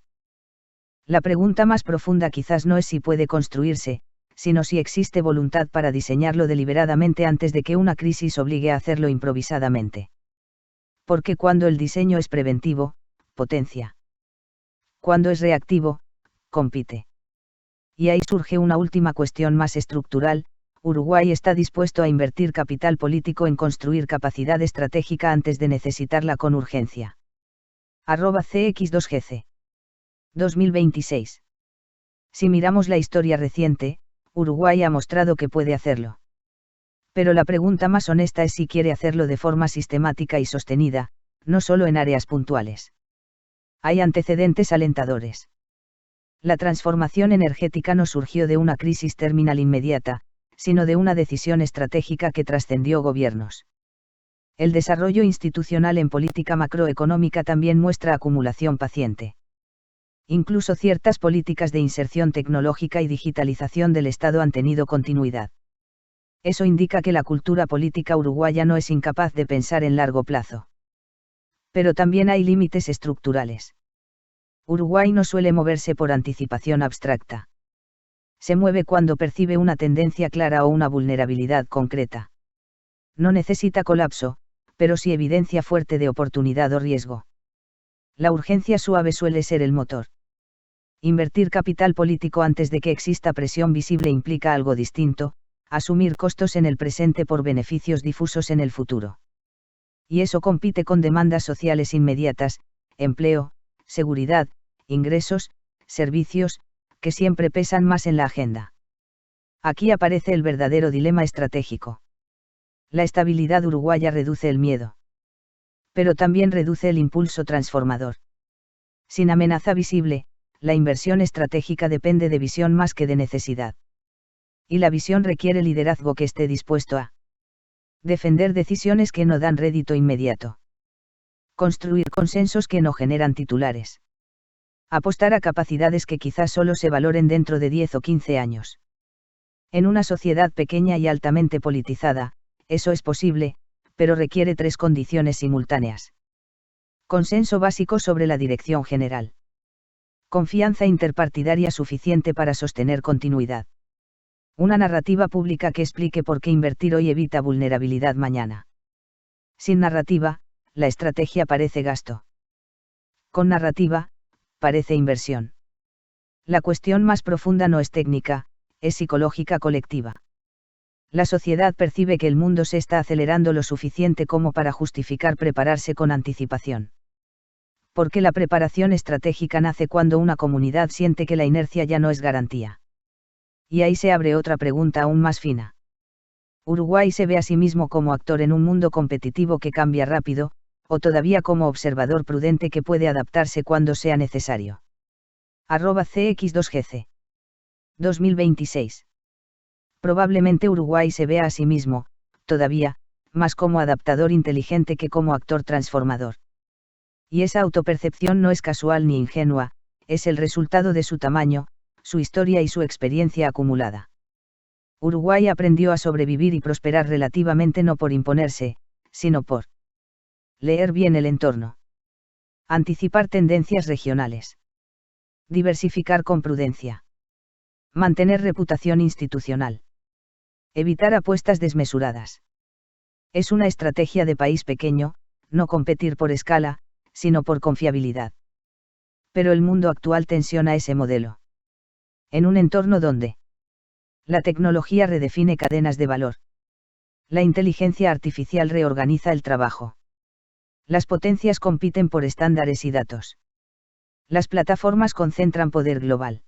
La pregunta más profunda quizás no es si puede construirse, sino si existe voluntad para diseñarlo deliberadamente antes de que una crisis obligue a hacerlo improvisadamente. Porque cuando el diseño es preventivo, potencia. Cuando es reactivo, compite. Y ahí surge una última cuestión más estructural: Uruguay está dispuesto a invertir capital político en construir capacidad estratégica antes de necesitarla con urgencia. @cx2gc 2026. Si miramos la historia reciente, Uruguay ha mostrado que puede hacerlo. Pero la pregunta más honesta es si quiere hacerlo de forma sistemática y sostenida, no solo en áreas puntuales. Hay antecedentes alentadores. La transformación energética no surgió de una crisis terminal inmediata, sino de una decisión estratégica que trascendió gobiernos. El desarrollo institucional en política macroeconómica también muestra acumulación paciente. Incluso ciertas políticas de inserción tecnológica y digitalización del Estado han tenido continuidad. Eso indica que la cultura política uruguaya no es incapaz de pensar en largo plazo. Pero también hay límites estructurales. Uruguay no suele moverse por anticipación abstracta. Se mueve cuando percibe una tendencia clara o una vulnerabilidad concreta. No necesita colapso, pero sí evidencia fuerte de oportunidad o riesgo. La urgencia suave suele ser el motor. Invertir capital político antes de que exista presión visible implica algo distinto: asumir costos en el presente por beneficios difusos en el futuro. Y eso compite con demandas sociales inmediatas: empleo, seguridad, ingresos, servicios, que siempre pesan más en la agenda. Aquí aparece el verdadero dilema estratégico. La estabilidad uruguaya reduce el miedo. Pero también reduce el impulso transformador. Sin amenaza visible, la inversión estratégica depende de visión más que de necesidad. Y la visión requiere liderazgo que esté dispuesto a defender decisiones que no dan rédito inmediato. Construir consensos que no generan titulares. Apostar a capacidades que quizás solo se valoren dentro de 10 o 15 años. En una sociedad pequeña y altamente politizada, eso es posible, pero requiere 3 condiciones simultáneas. Consenso básico sobre la dirección general. Confianza interpartidaria suficiente para sostener continuidad. Una narrativa pública que explique por qué invertir hoy evita vulnerabilidad mañana. Sin narrativa, la estrategia parece gasto. Con narrativa, parece inversión. La cuestión más profunda no es técnica, es psicológica colectiva. La sociedad percibe que el mundo se está acelerando lo suficiente como para justificar prepararse con anticipación. Porque la preparación estratégica nace cuando una comunidad siente que la inercia ya no es garantía. Y ahí se abre otra pregunta aún más fina. ¿Uruguay se ve a sí mismo como actor en un mundo competitivo que cambia rápido, o todavía como observador prudente que puede adaptarse cuando sea necesario? @cx2gc 2026. Probablemente Uruguay se vea a sí mismo, todavía, más como adaptador inteligente que como actor transformador. Y esa autopercepción no es casual ni ingenua, es el resultado de su tamaño, su historia y su experiencia acumulada. Uruguay aprendió a sobrevivir y prosperar relativamente no por imponerse, sino por leer bien el entorno. Anticipar tendencias regionales. Diversificar con prudencia. Mantener reputación institucional. Evitar apuestas desmesuradas. Es una estrategia de país pequeño, no competir por escala, sino por confiabilidad. Pero el mundo actual tensiona ese modelo. En un entorno donde la tecnología redefine cadenas de valor. La inteligencia artificial reorganiza el trabajo. Las potencias compiten por estándares y datos. Las plataformas concentran poder global.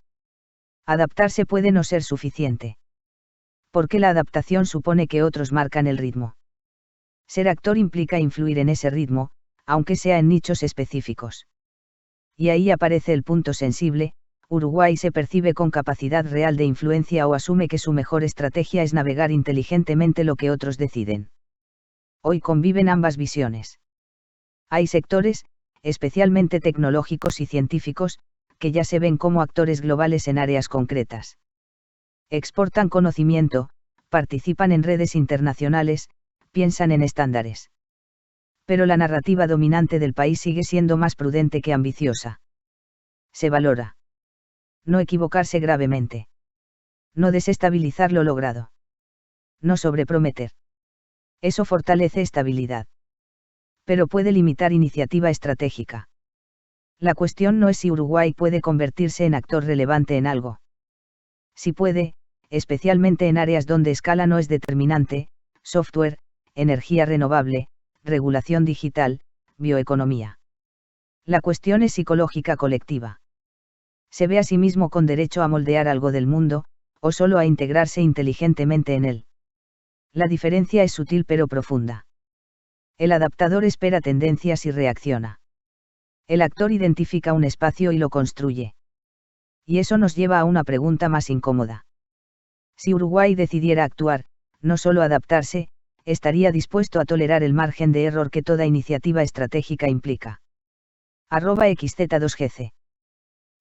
Adaptarse puede no ser suficiente. Porque la adaptación supone que otros marcan el ritmo. Ser actor implica influir en ese ritmo, aunque sea en nichos específicos. Y ahí aparece el punto sensible: Uruguay se percibe con capacidad real de influencia o asume que su mejor estrategia es navegar inteligentemente lo que otros deciden. Hoy conviven ambas visiones. Hay sectores, especialmente tecnológicos y científicos, que ya se ven como actores globales en áreas concretas. Exportan conocimiento, participan en redes internacionales, piensan en estándares. Pero la narrativa dominante del país sigue siendo más prudente que ambiciosa. Se valora no equivocarse gravemente. No desestabilizar lo logrado. No sobreprometer. Eso fortalece estabilidad. Pero puede limitar iniciativa estratégica. La cuestión no es si Uruguay puede convertirse en actor relevante en algo. Si puede, especialmente en áreas donde escala no es determinante: software, energía renovable, regulación digital, bioeconomía. La cuestión es psicológica colectiva. ¿Se ve a sí mismo con derecho a moldear algo del mundo, o solo a integrarse inteligentemente en él? La diferencia es sutil pero profunda. El adaptador espera tendencias y reacciona. El actor identifica un espacio y lo construye. Y eso nos lleva a una pregunta más incómoda. Si Uruguay decidiera actuar, no solo adaptarse, estaría dispuesto a tolerar el margen de error que toda iniciativa estratégica implica. @xz2gc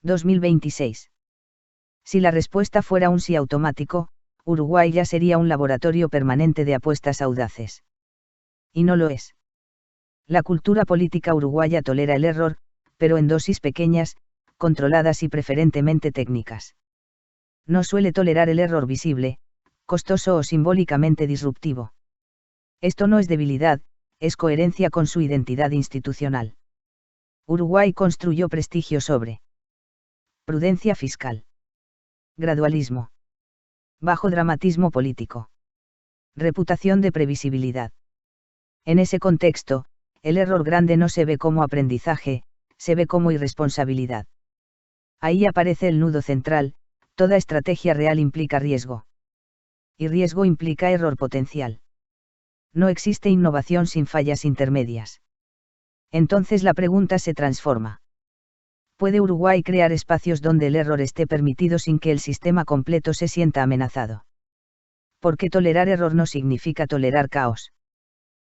2026. Si la respuesta fuera un sí automático, Uruguay ya sería un laboratorio permanente de apuestas audaces. Y no lo es. La cultura política uruguaya tolera el error, pero en dosis pequeñas, controladas y preferentemente técnicas. No suele tolerar el error visible, costoso o simbólicamente disruptivo. Esto no es debilidad, es coherencia con su identidad institucional. Uruguay construyó prestigio sobre prudencia fiscal, gradualismo, bajo dramatismo político, reputación de previsibilidad. En ese contexto, el error grande no se ve como aprendizaje, se ve como irresponsabilidad. Ahí aparece el nudo central: toda estrategia real implica riesgo. Y riesgo implica error potencial. No existe innovación sin fallas intermedias. Entonces la pregunta se transforma. ¿Puede Uruguay crear espacios donde el error esté permitido sin que el sistema completo se sienta amenazado? Porque tolerar error no significa tolerar caos.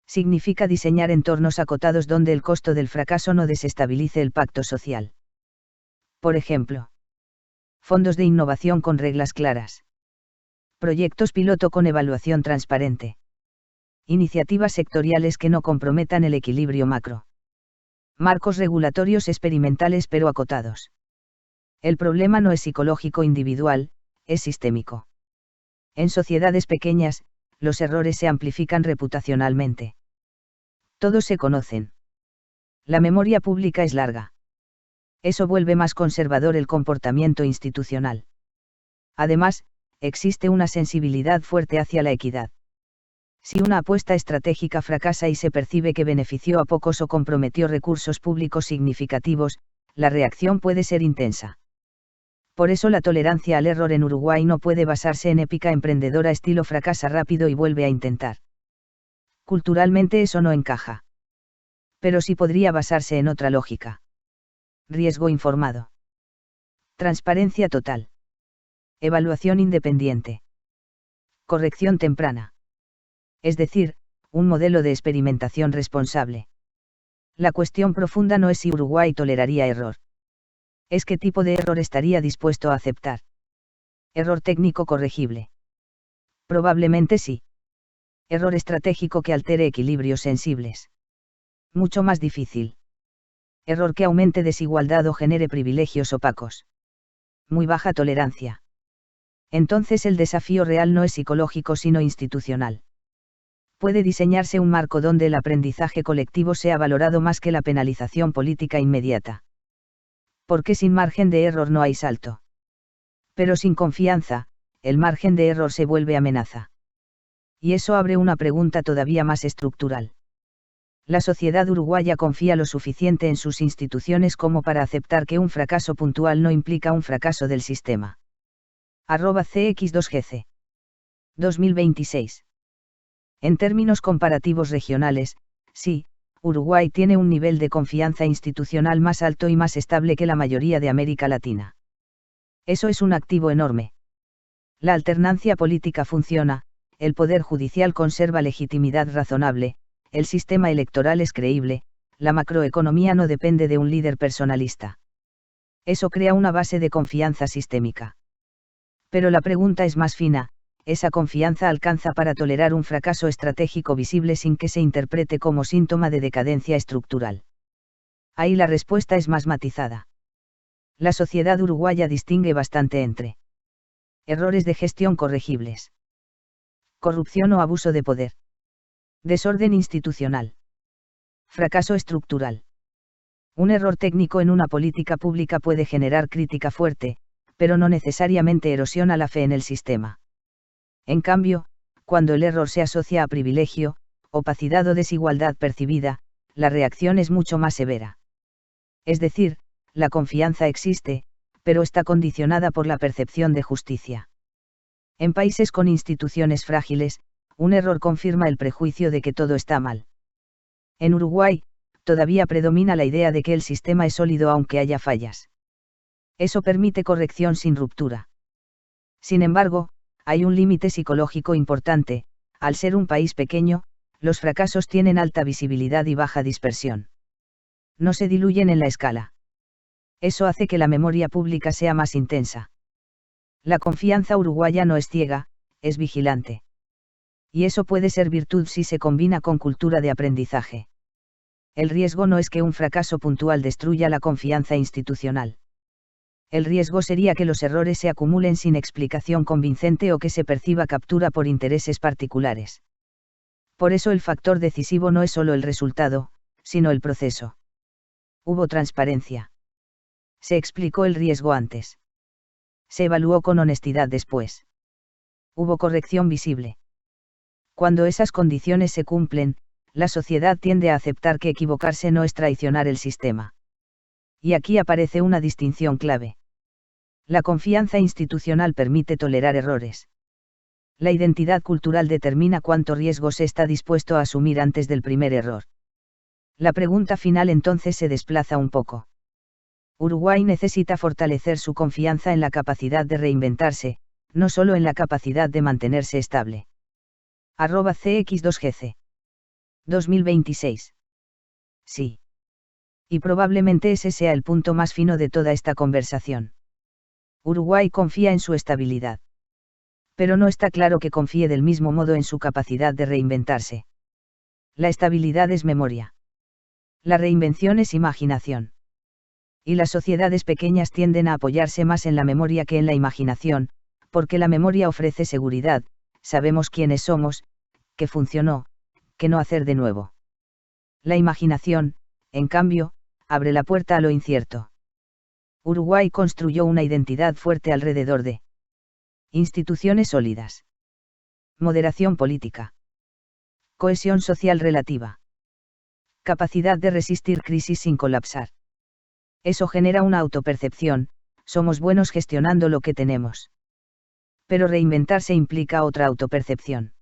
Significa diseñar entornos acotados donde el costo del fracaso no desestabilice el pacto social. Por ejemplo, fondos de innovación con reglas claras. Proyectos piloto con evaluación transparente. Iniciativas sectoriales que no comprometan el equilibrio macro. Marcos regulatorios experimentales pero acotados. El problema no es psicológico individual, es sistémico. En sociedades pequeñas, los errores se amplifican reputacionalmente. Todos se conocen. La memoria pública es larga. Eso vuelve más conservador el comportamiento institucional. Además, existe una sensibilidad fuerte hacia la equidad. Si una apuesta estratégica fracasa y se percibe que benefició a pocos o comprometió recursos públicos significativos, la reacción puede ser intensa. Por eso la tolerancia al error en Uruguay no puede basarse en épica emprendedora estilo fracasa rápido y vuelve a intentar. Culturalmente eso no encaja. Pero sí podría basarse en otra lógica. Riesgo informado. Transparencia total. Evaluación independiente. Corrección temprana. Es decir, un modelo de experimentación responsable. La cuestión profunda no es si Uruguay toleraría error. Es qué tipo de error estaría dispuesto a aceptar. Error técnico corregible. Probablemente sí. Error estratégico que altere equilibrios sensibles. Mucho más difícil. Error que aumente desigualdad o genere privilegios opacos. Muy baja tolerancia. Entonces el desafío real no es psicológico sino institucional. Puede diseñarse un marco donde el aprendizaje colectivo sea valorado más que la penalización política inmediata. Porque sin margen de error no hay salto. Pero sin confianza, el margen de error se vuelve amenaza. Y eso abre una pregunta todavía más estructural. La sociedad uruguaya confía lo suficiente en sus instituciones como para aceptar que un fracaso puntual no implica un fracaso del sistema. @cx2gc. 2026. En términos comparativos regionales, sí, Uruguay tiene un nivel de confianza institucional más alto y más estable que la mayoría de América Latina. Eso es un activo enorme. La alternancia política funciona, el poder judicial conserva legitimidad razonable, el sistema electoral es creíble, la macroeconomía no depende de un líder personalista. Eso crea una base de confianza sistémica. Pero la pregunta es más fina, ¿esa confianza alcanza para tolerar un fracaso estratégico visible sin que se interprete como síntoma de decadencia estructural? Ahí la respuesta es más matizada. La sociedad uruguaya distingue bastante entre errores de gestión corregibles, corrupción o abuso de poder, desorden institucional, fracaso estructural. Un error técnico en una política pública puede generar crítica fuerte, pero no necesariamente erosiona la fe en el sistema. En cambio, cuando el error se asocia a privilegio, opacidad o desigualdad percibida, la reacción es mucho más severa. Es decir, la confianza existe, pero está condicionada por la percepción de justicia. En países con instituciones frágiles, un error confirma el prejuicio de que todo está mal. En Uruguay, todavía predomina la idea de que el sistema es sólido aunque haya fallas. Eso permite corrección sin ruptura. Sin embargo, hay un límite psicológico importante: al ser un país pequeño, los fracasos tienen alta visibilidad y baja dispersión. No se diluyen en la escala. Eso hace que la memoria pública sea más intensa. La confianza uruguaya no es ciega, es vigilante. Y eso puede ser virtud si se combina con cultura de aprendizaje. El riesgo no es que un fracaso puntual destruya la confianza institucional. El riesgo sería que los errores se acumulen sin explicación convincente o que se perciba captura por intereses particulares. Por eso el factor decisivo no es solo el resultado, sino el proceso. Hubo transparencia. Se explicó el riesgo antes. Se evaluó con honestidad después. Hubo corrección visible. Cuando esas condiciones se cumplen, la sociedad tiende a aceptar que equivocarse no es traicionar el sistema. Y aquí aparece una distinción clave. La confianza institucional permite tolerar errores. La identidad cultural determina cuánto riesgo se está dispuesto a asumir antes del primer error. La pregunta final entonces se desplaza un poco. Uruguay necesita fortalecer su confianza en la capacidad de reinventarse, no solo en la capacidad de mantenerse estable. @cx2gc. 2026. Sí. Y probablemente ese sea el punto más fino de toda esta conversación. Uruguay confía en su estabilidad. Pero no está claro que confíe del mismo modo en su capacidad de reinventarse. La estabilidad es memoria. La reinvención es imaginación. Y las sociedades pequeñas tienden a apoyarse más en la memoria que en la imaginación, porque la memoria ofrece seguridad, sabemos quiénes somos, qué funcionó, qué no hacer de nuevo. La imaginación, en cambio, abre la puerta a lo incierto. Uruguay construyó una identidad fuerte alrededor de instituciones sólidas, moderación política, cohesión social relativa, capacidad de resistir crisis sin colapsar. Eso genera una autopercepción: somos buenos gestionando lo que tenemos. Pero reinventarse implica otra autopercepción.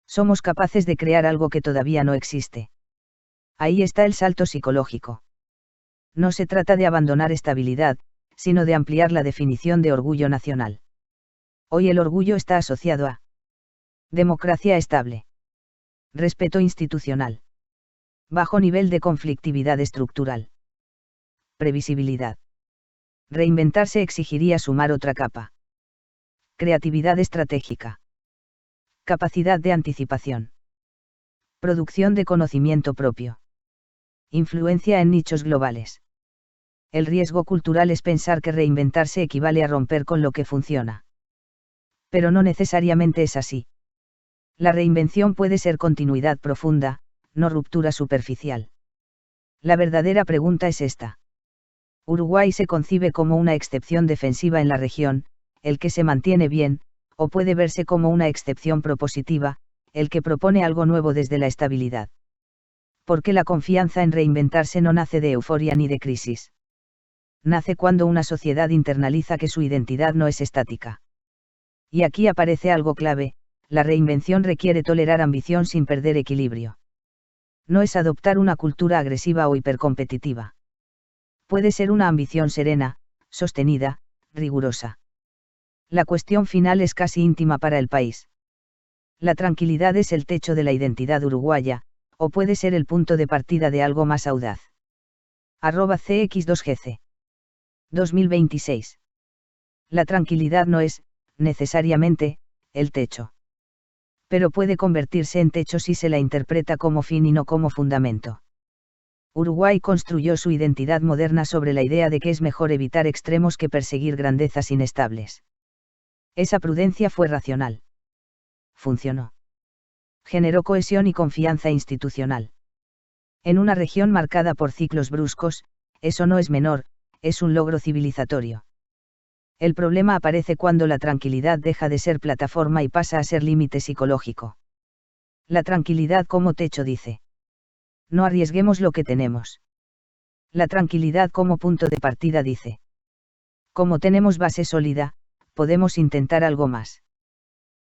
Somos capaces de crear algo que todavía no existe. Ahí está el salto psicológico. No se trata de abandonar estabilidad, sino de ampliar la definición de orgullo nacional. Hoy el orgullo está asociado a democracia estable, Respeto institucional. Bajo nivel de conflictividad estructural. Previsibilidad. Reinventarse exigiría sumar otra capa. Creatividad estratégica. Capacidad de anticipación. Producción de conocimiento propio. Influencia en nichos globales. El riesgo cultural es pensar que reinventarse equivale a romper con lo que funciona. Pero no necesariamente es así. La reinvención puede ser continuidad profunda, no ruptura superficial. La verdadera pregunta es esta. Uruguay se concibe como una excepción defensiva en la región, el que se mantiene bien, o puede verse como una excepción propositiva, el que propone algo nuevo desde la estabilidad. Porque la confianza en reinventarse no nace de euforia ni de crisis. Nace cuando una sociedad internaliza que su identidad no es estática. Y aquí aparece algo clave, la reinvención requiere tolerar ambición sin perder equilibrio. No es adoptar una cultura agresiva o hipercompetitiva. Puede ser una ambición serena, sostenida, rigurosa. La cuestión final es casi íntima para el país. La tranquilidad es el techo de la identidad uruguaya, o puede ser el punto de partida de algo más audaz. @cx2gc 2026. La tranquilidad no es, necesariamente, el techo. Pero puede convertirse en techo si se la interpreta como fin y no como fundamento. Uruguay construyó su identidad moderna sobre la idea de que es mejor evitar extremos que perseguir grandezas inestables. Esa prudencia fue racional. Funcionó. Generó cohesión y confianza institucional. En una región marcada por ciclos bruscos, eso no es menor, es un logro civilizatorio. El problema aparece cuando la tranquilidad deja de ser plataforma y pasa a ser límite psicológico. La tranquilidad como techo dice. No arriesguemos lo que tenemos. La tranquilidad como punto de partida dice. Como tenemos base sólida, podemos intentar algo más.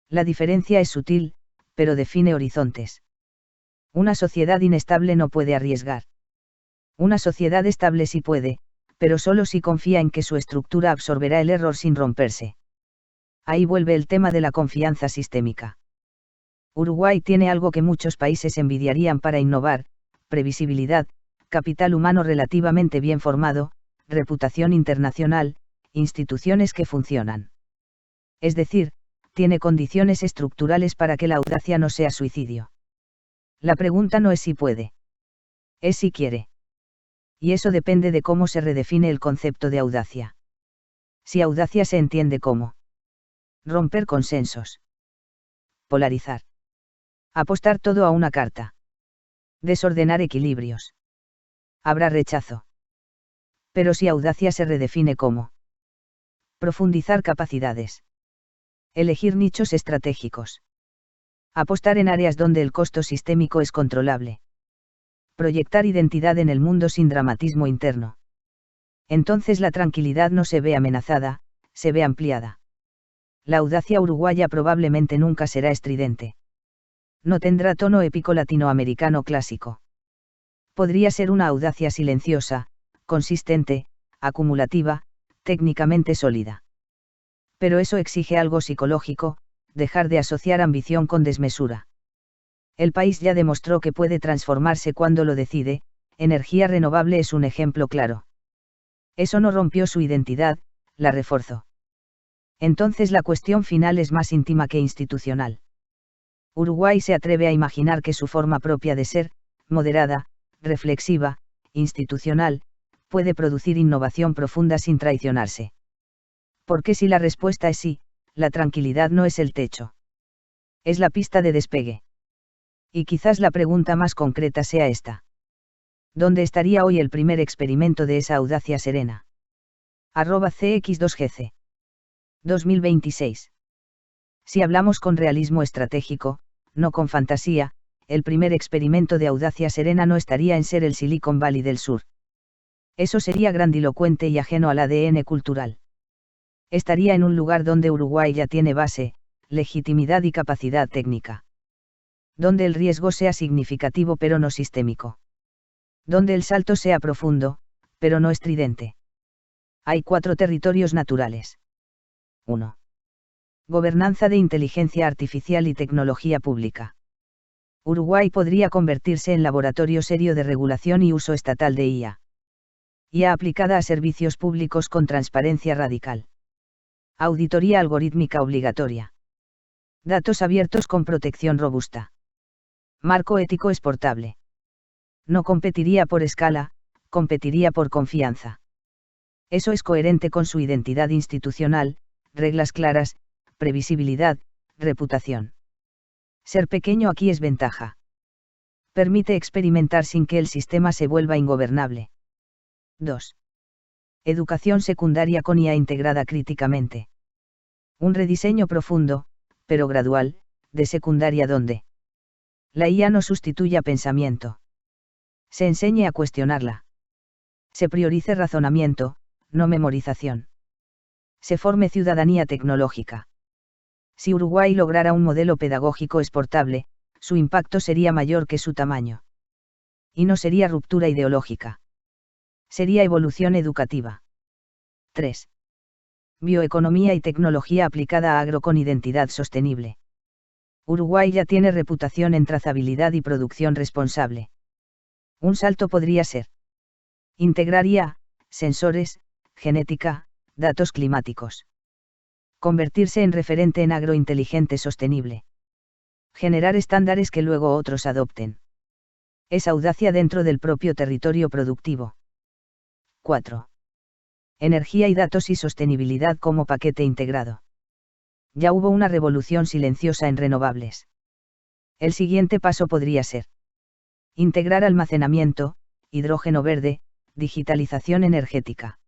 La diferencia es sutil, pero define horizontes. Una sociedad inestable no puede arriesgar. Una sociedad estable sí puede, pero solo si confía en que su estructura absorberá el error sin romperse. Ahí vuelve el tema de la confianza sistémica. Uruguay tiene algo que muchos países envidiarían para innovar: previsibilidad, capital humano relativamente bien formado, reputación internacional, instituciones que funcionan. Es decir, tiene condiciones estructurales para que la audacia no sea suicidio. La pregunta no es si puede. Es si quiere. Y eso depende de cómo se redefine el concepto de audacia. Si audacia se entiende como romper consensos, polarizar, apostar todo a una carta, desordenar equilibrios, habrá rechazo. Pero si audacia se redefine como profundizar capacidades, elegir nichos estratégicos, apostar en áreas donde el costo sistémico es controlable, proyectar identidad en el mundo sin dramatismo interno. Entonces la tranquilidad no se ve amenazada, se ve ampliada. La audacia uruguaya probablemente nunca será estridente. No tendrá tono épico latinoamericano clásico. Podría ser una audacia silenciosa, consistente, acumulativa, técnicamente sólida. Pero eso exige algo psicológico, dejar de asociar ambición con desmesura. El país ya demostró que puede transformarse cuando lo decide, energía renovable es un ejemplo claro. Eso no rompió su identidad, la reforzó. Entonces la cuestión final es más íntima que institucional. Uruguay se atreve a imaginar que su forma propia de ser, moderada, reflexiva, institucional, puede producir innovación profunda sin traicionarse. Porque si la respuesta es sí, la tranquilidad no es el techo. Es la pista de despegue. Y quizás la pregunta más concreta sea esta. ¿Dónde estaría hoy el primer experimento de esa audacia serena? @cx2gc 2026. Si hablamos con realismo estratégico, no con fantasía, el primer experimento de audacia serena no estaría en ser el Silicon Valley del Sur. Eso sería grandilocuente y ajeno al ADN cultural. Estaría en un lugar donde Uruguay ya tiene base, legitimidad y capacidad técnica. Donde el riesgo sea significativo pero no sistémico. Donde el salto sea profundo, pero no estridente. Hay 4 territorios naturales. 1. Gobernanza de inteligencia artificial y tecnología pública. Uruguay podría convertirse en laboratorio serio de regulación y uso estatal de IA. IA aplicada a servicios públicos con transparencia radical. Auditoría algorítmica obligatoria. Datos abiertos con protección robusta. Marco ético exportable. No competiría por escala, competiría por confianza. Eso es coherente con su identidad institucional, reglas claras, previsibilidad, reputación. Ser pequeño aquí es ventaja. Permite experimentar sin que el sistema se vuelva ingobernable. 2. Educación secundaria con IA integrada críticamente. Un rediseño profundo, pero gradual, de secundaria donde la IA no sustituya pensamiento. Se enseñe a cuestionarla. Se priorice razonamiento, no memorización. Se forme ciudadanía tecnológica. Si Uruguay lograra un modelo pedagógico exportable, su impacto sería mayor que su tamaño. Y no sería ruptura ideológica. Sería evolución educativa. 3. Bioeconomía y tecnología aplicada a agro con identidad sostenible. Uruguay ya tiene reputación en trazabilidad y producción responsable. Un salto podría ser: integrar IA, sensores, genética, datos climáticos. Convertirse en referente en agrointeligente sostenible. Generar estándares que luego otros adopten. Es audacia dentro del propio territorio productivo. 4. Energía y datos y sostenibilidad como paquete integrado. Ya hubo una revolución silenciosa en renovables. El siguiente paso podría ser: integrar almacenamiento, hidrógeno verde, digitalización energética.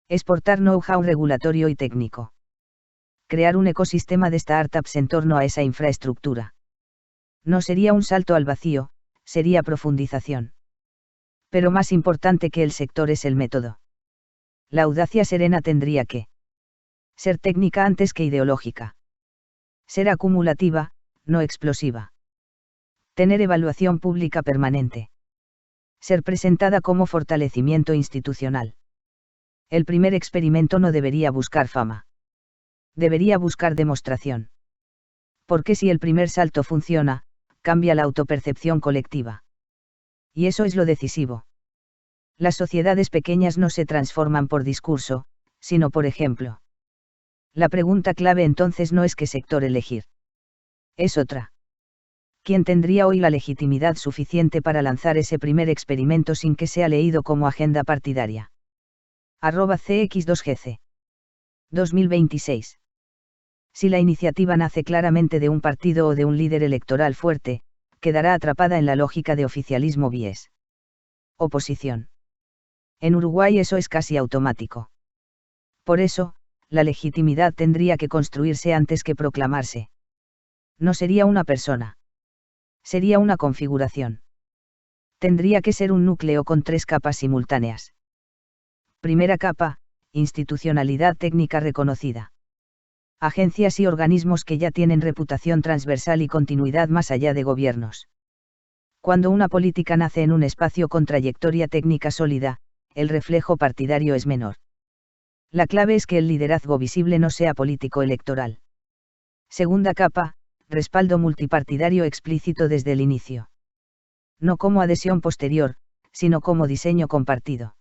Exportar know-how regulatorio y técnico. Crear un ecosistema de startups en torno a esa infraestructura. No sería un salto al vacío, sería profundización. Pero más importante que el sector es el método. La audacia serena tendría que ser técnica antes que ideológica. Ser acumulativa, no explosiva. Tener evaluación pública permanente. Ser presentada como fortalecimiento institucional. El primer experimento no debería buscar fama. Debería buscar demostración. Porque si el primer salto funciona, cambia la autopercepción colectiva. Y eso es lo decisivo. Las sociedades pequeñas no se transforman por discurso, sino por ejemplo. La pregunta clave entonces no es qué sector elegir. Es otra. ¿Quién tendría hoy la legitimidad suficiente para lanzar ese primer experimento sin que sea leído como agenda partidaria? @CX2GC. 2026. Si la iniciativa nace claramente de un partido o de un líder electoral fuerte, quedará atrapada en la lógica de oficialismo bies. Oposición. En Uruguay eso es casi automático. Por eso, la legitimidad tendría que construirse antes que proclamarse. No sería una persona. Sería una configuración. Tendría que ser un núcleo con 3 capas simultáneas. Primera capa, institucionalidad técnica reconocida. Agencias y organismos que ya tienen reputación transversal y continuidad más allá de gobiernos. Cuando una política nace en un espacio con trayectoria técnica sólida, el reflejo partidario es menor. La clave es que el liderazgo visible no sea político electoral. Segunda capa, respaldo multipartidario explícito desde el inicio. No como adhesión posterior, sino como diseño compartido.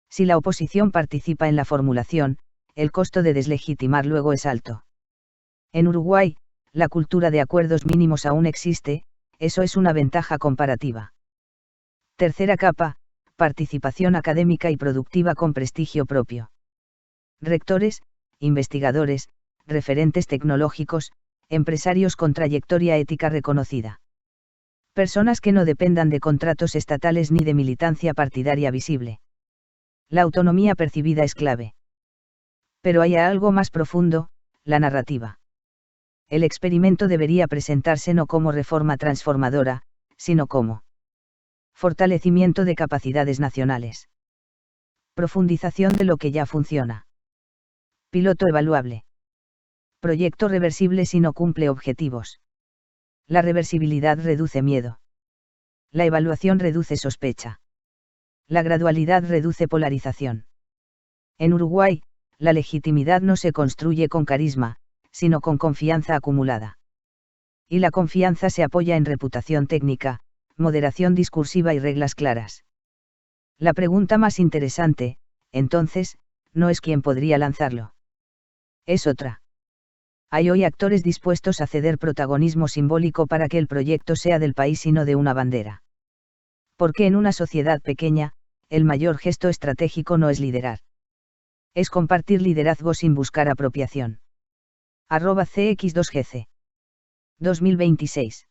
Si la oposición participa en la formulación, el costo de deslegitimar luego es alto. En Uruguay, la cultura de acuerdos mínimos aún existe, eso es una ventaja comparativa. Tercera capa, participación académica y productiva con prestigio propio. Rectores, investigadores, referentes tecnológicos, empresarios con trayectoria ética reconocida. Personas que no dependan de contratos estatales ni de militancia partidaria visible. La autonomía percibida es clave. Pero hay algo más profundo, la narrativa. El experimento debería presentarse no como reforma transformadora, sino como fortalecimiento de capacidades nacionales. Profundización de lo que ya funciona. Piloto evaluable. Proyecto reversible si no cumple objetivos. La reversibilidad reduce miedo. La evaluación reduce sospecha. La gradualidad reduce polarización. En Uruguay, la legitimidad no se construye con carisma, sino con confianza acumulada. Y la confianza se apoya en reputación técnica, moderación discursiva y reglas claras. La pregunta más interesante, entonces, no es quién podría lanzarlo. Es otra. Hay hoy actores dispuestos a ceder protagonismo simbólico para que el proyecto sea del país y no de una bandera. Porque en una sociedad pequeña, el mayor gesto estratégico no es liderar. Es compartir liderazgo sin buscar apropiación. @cx2gc 2026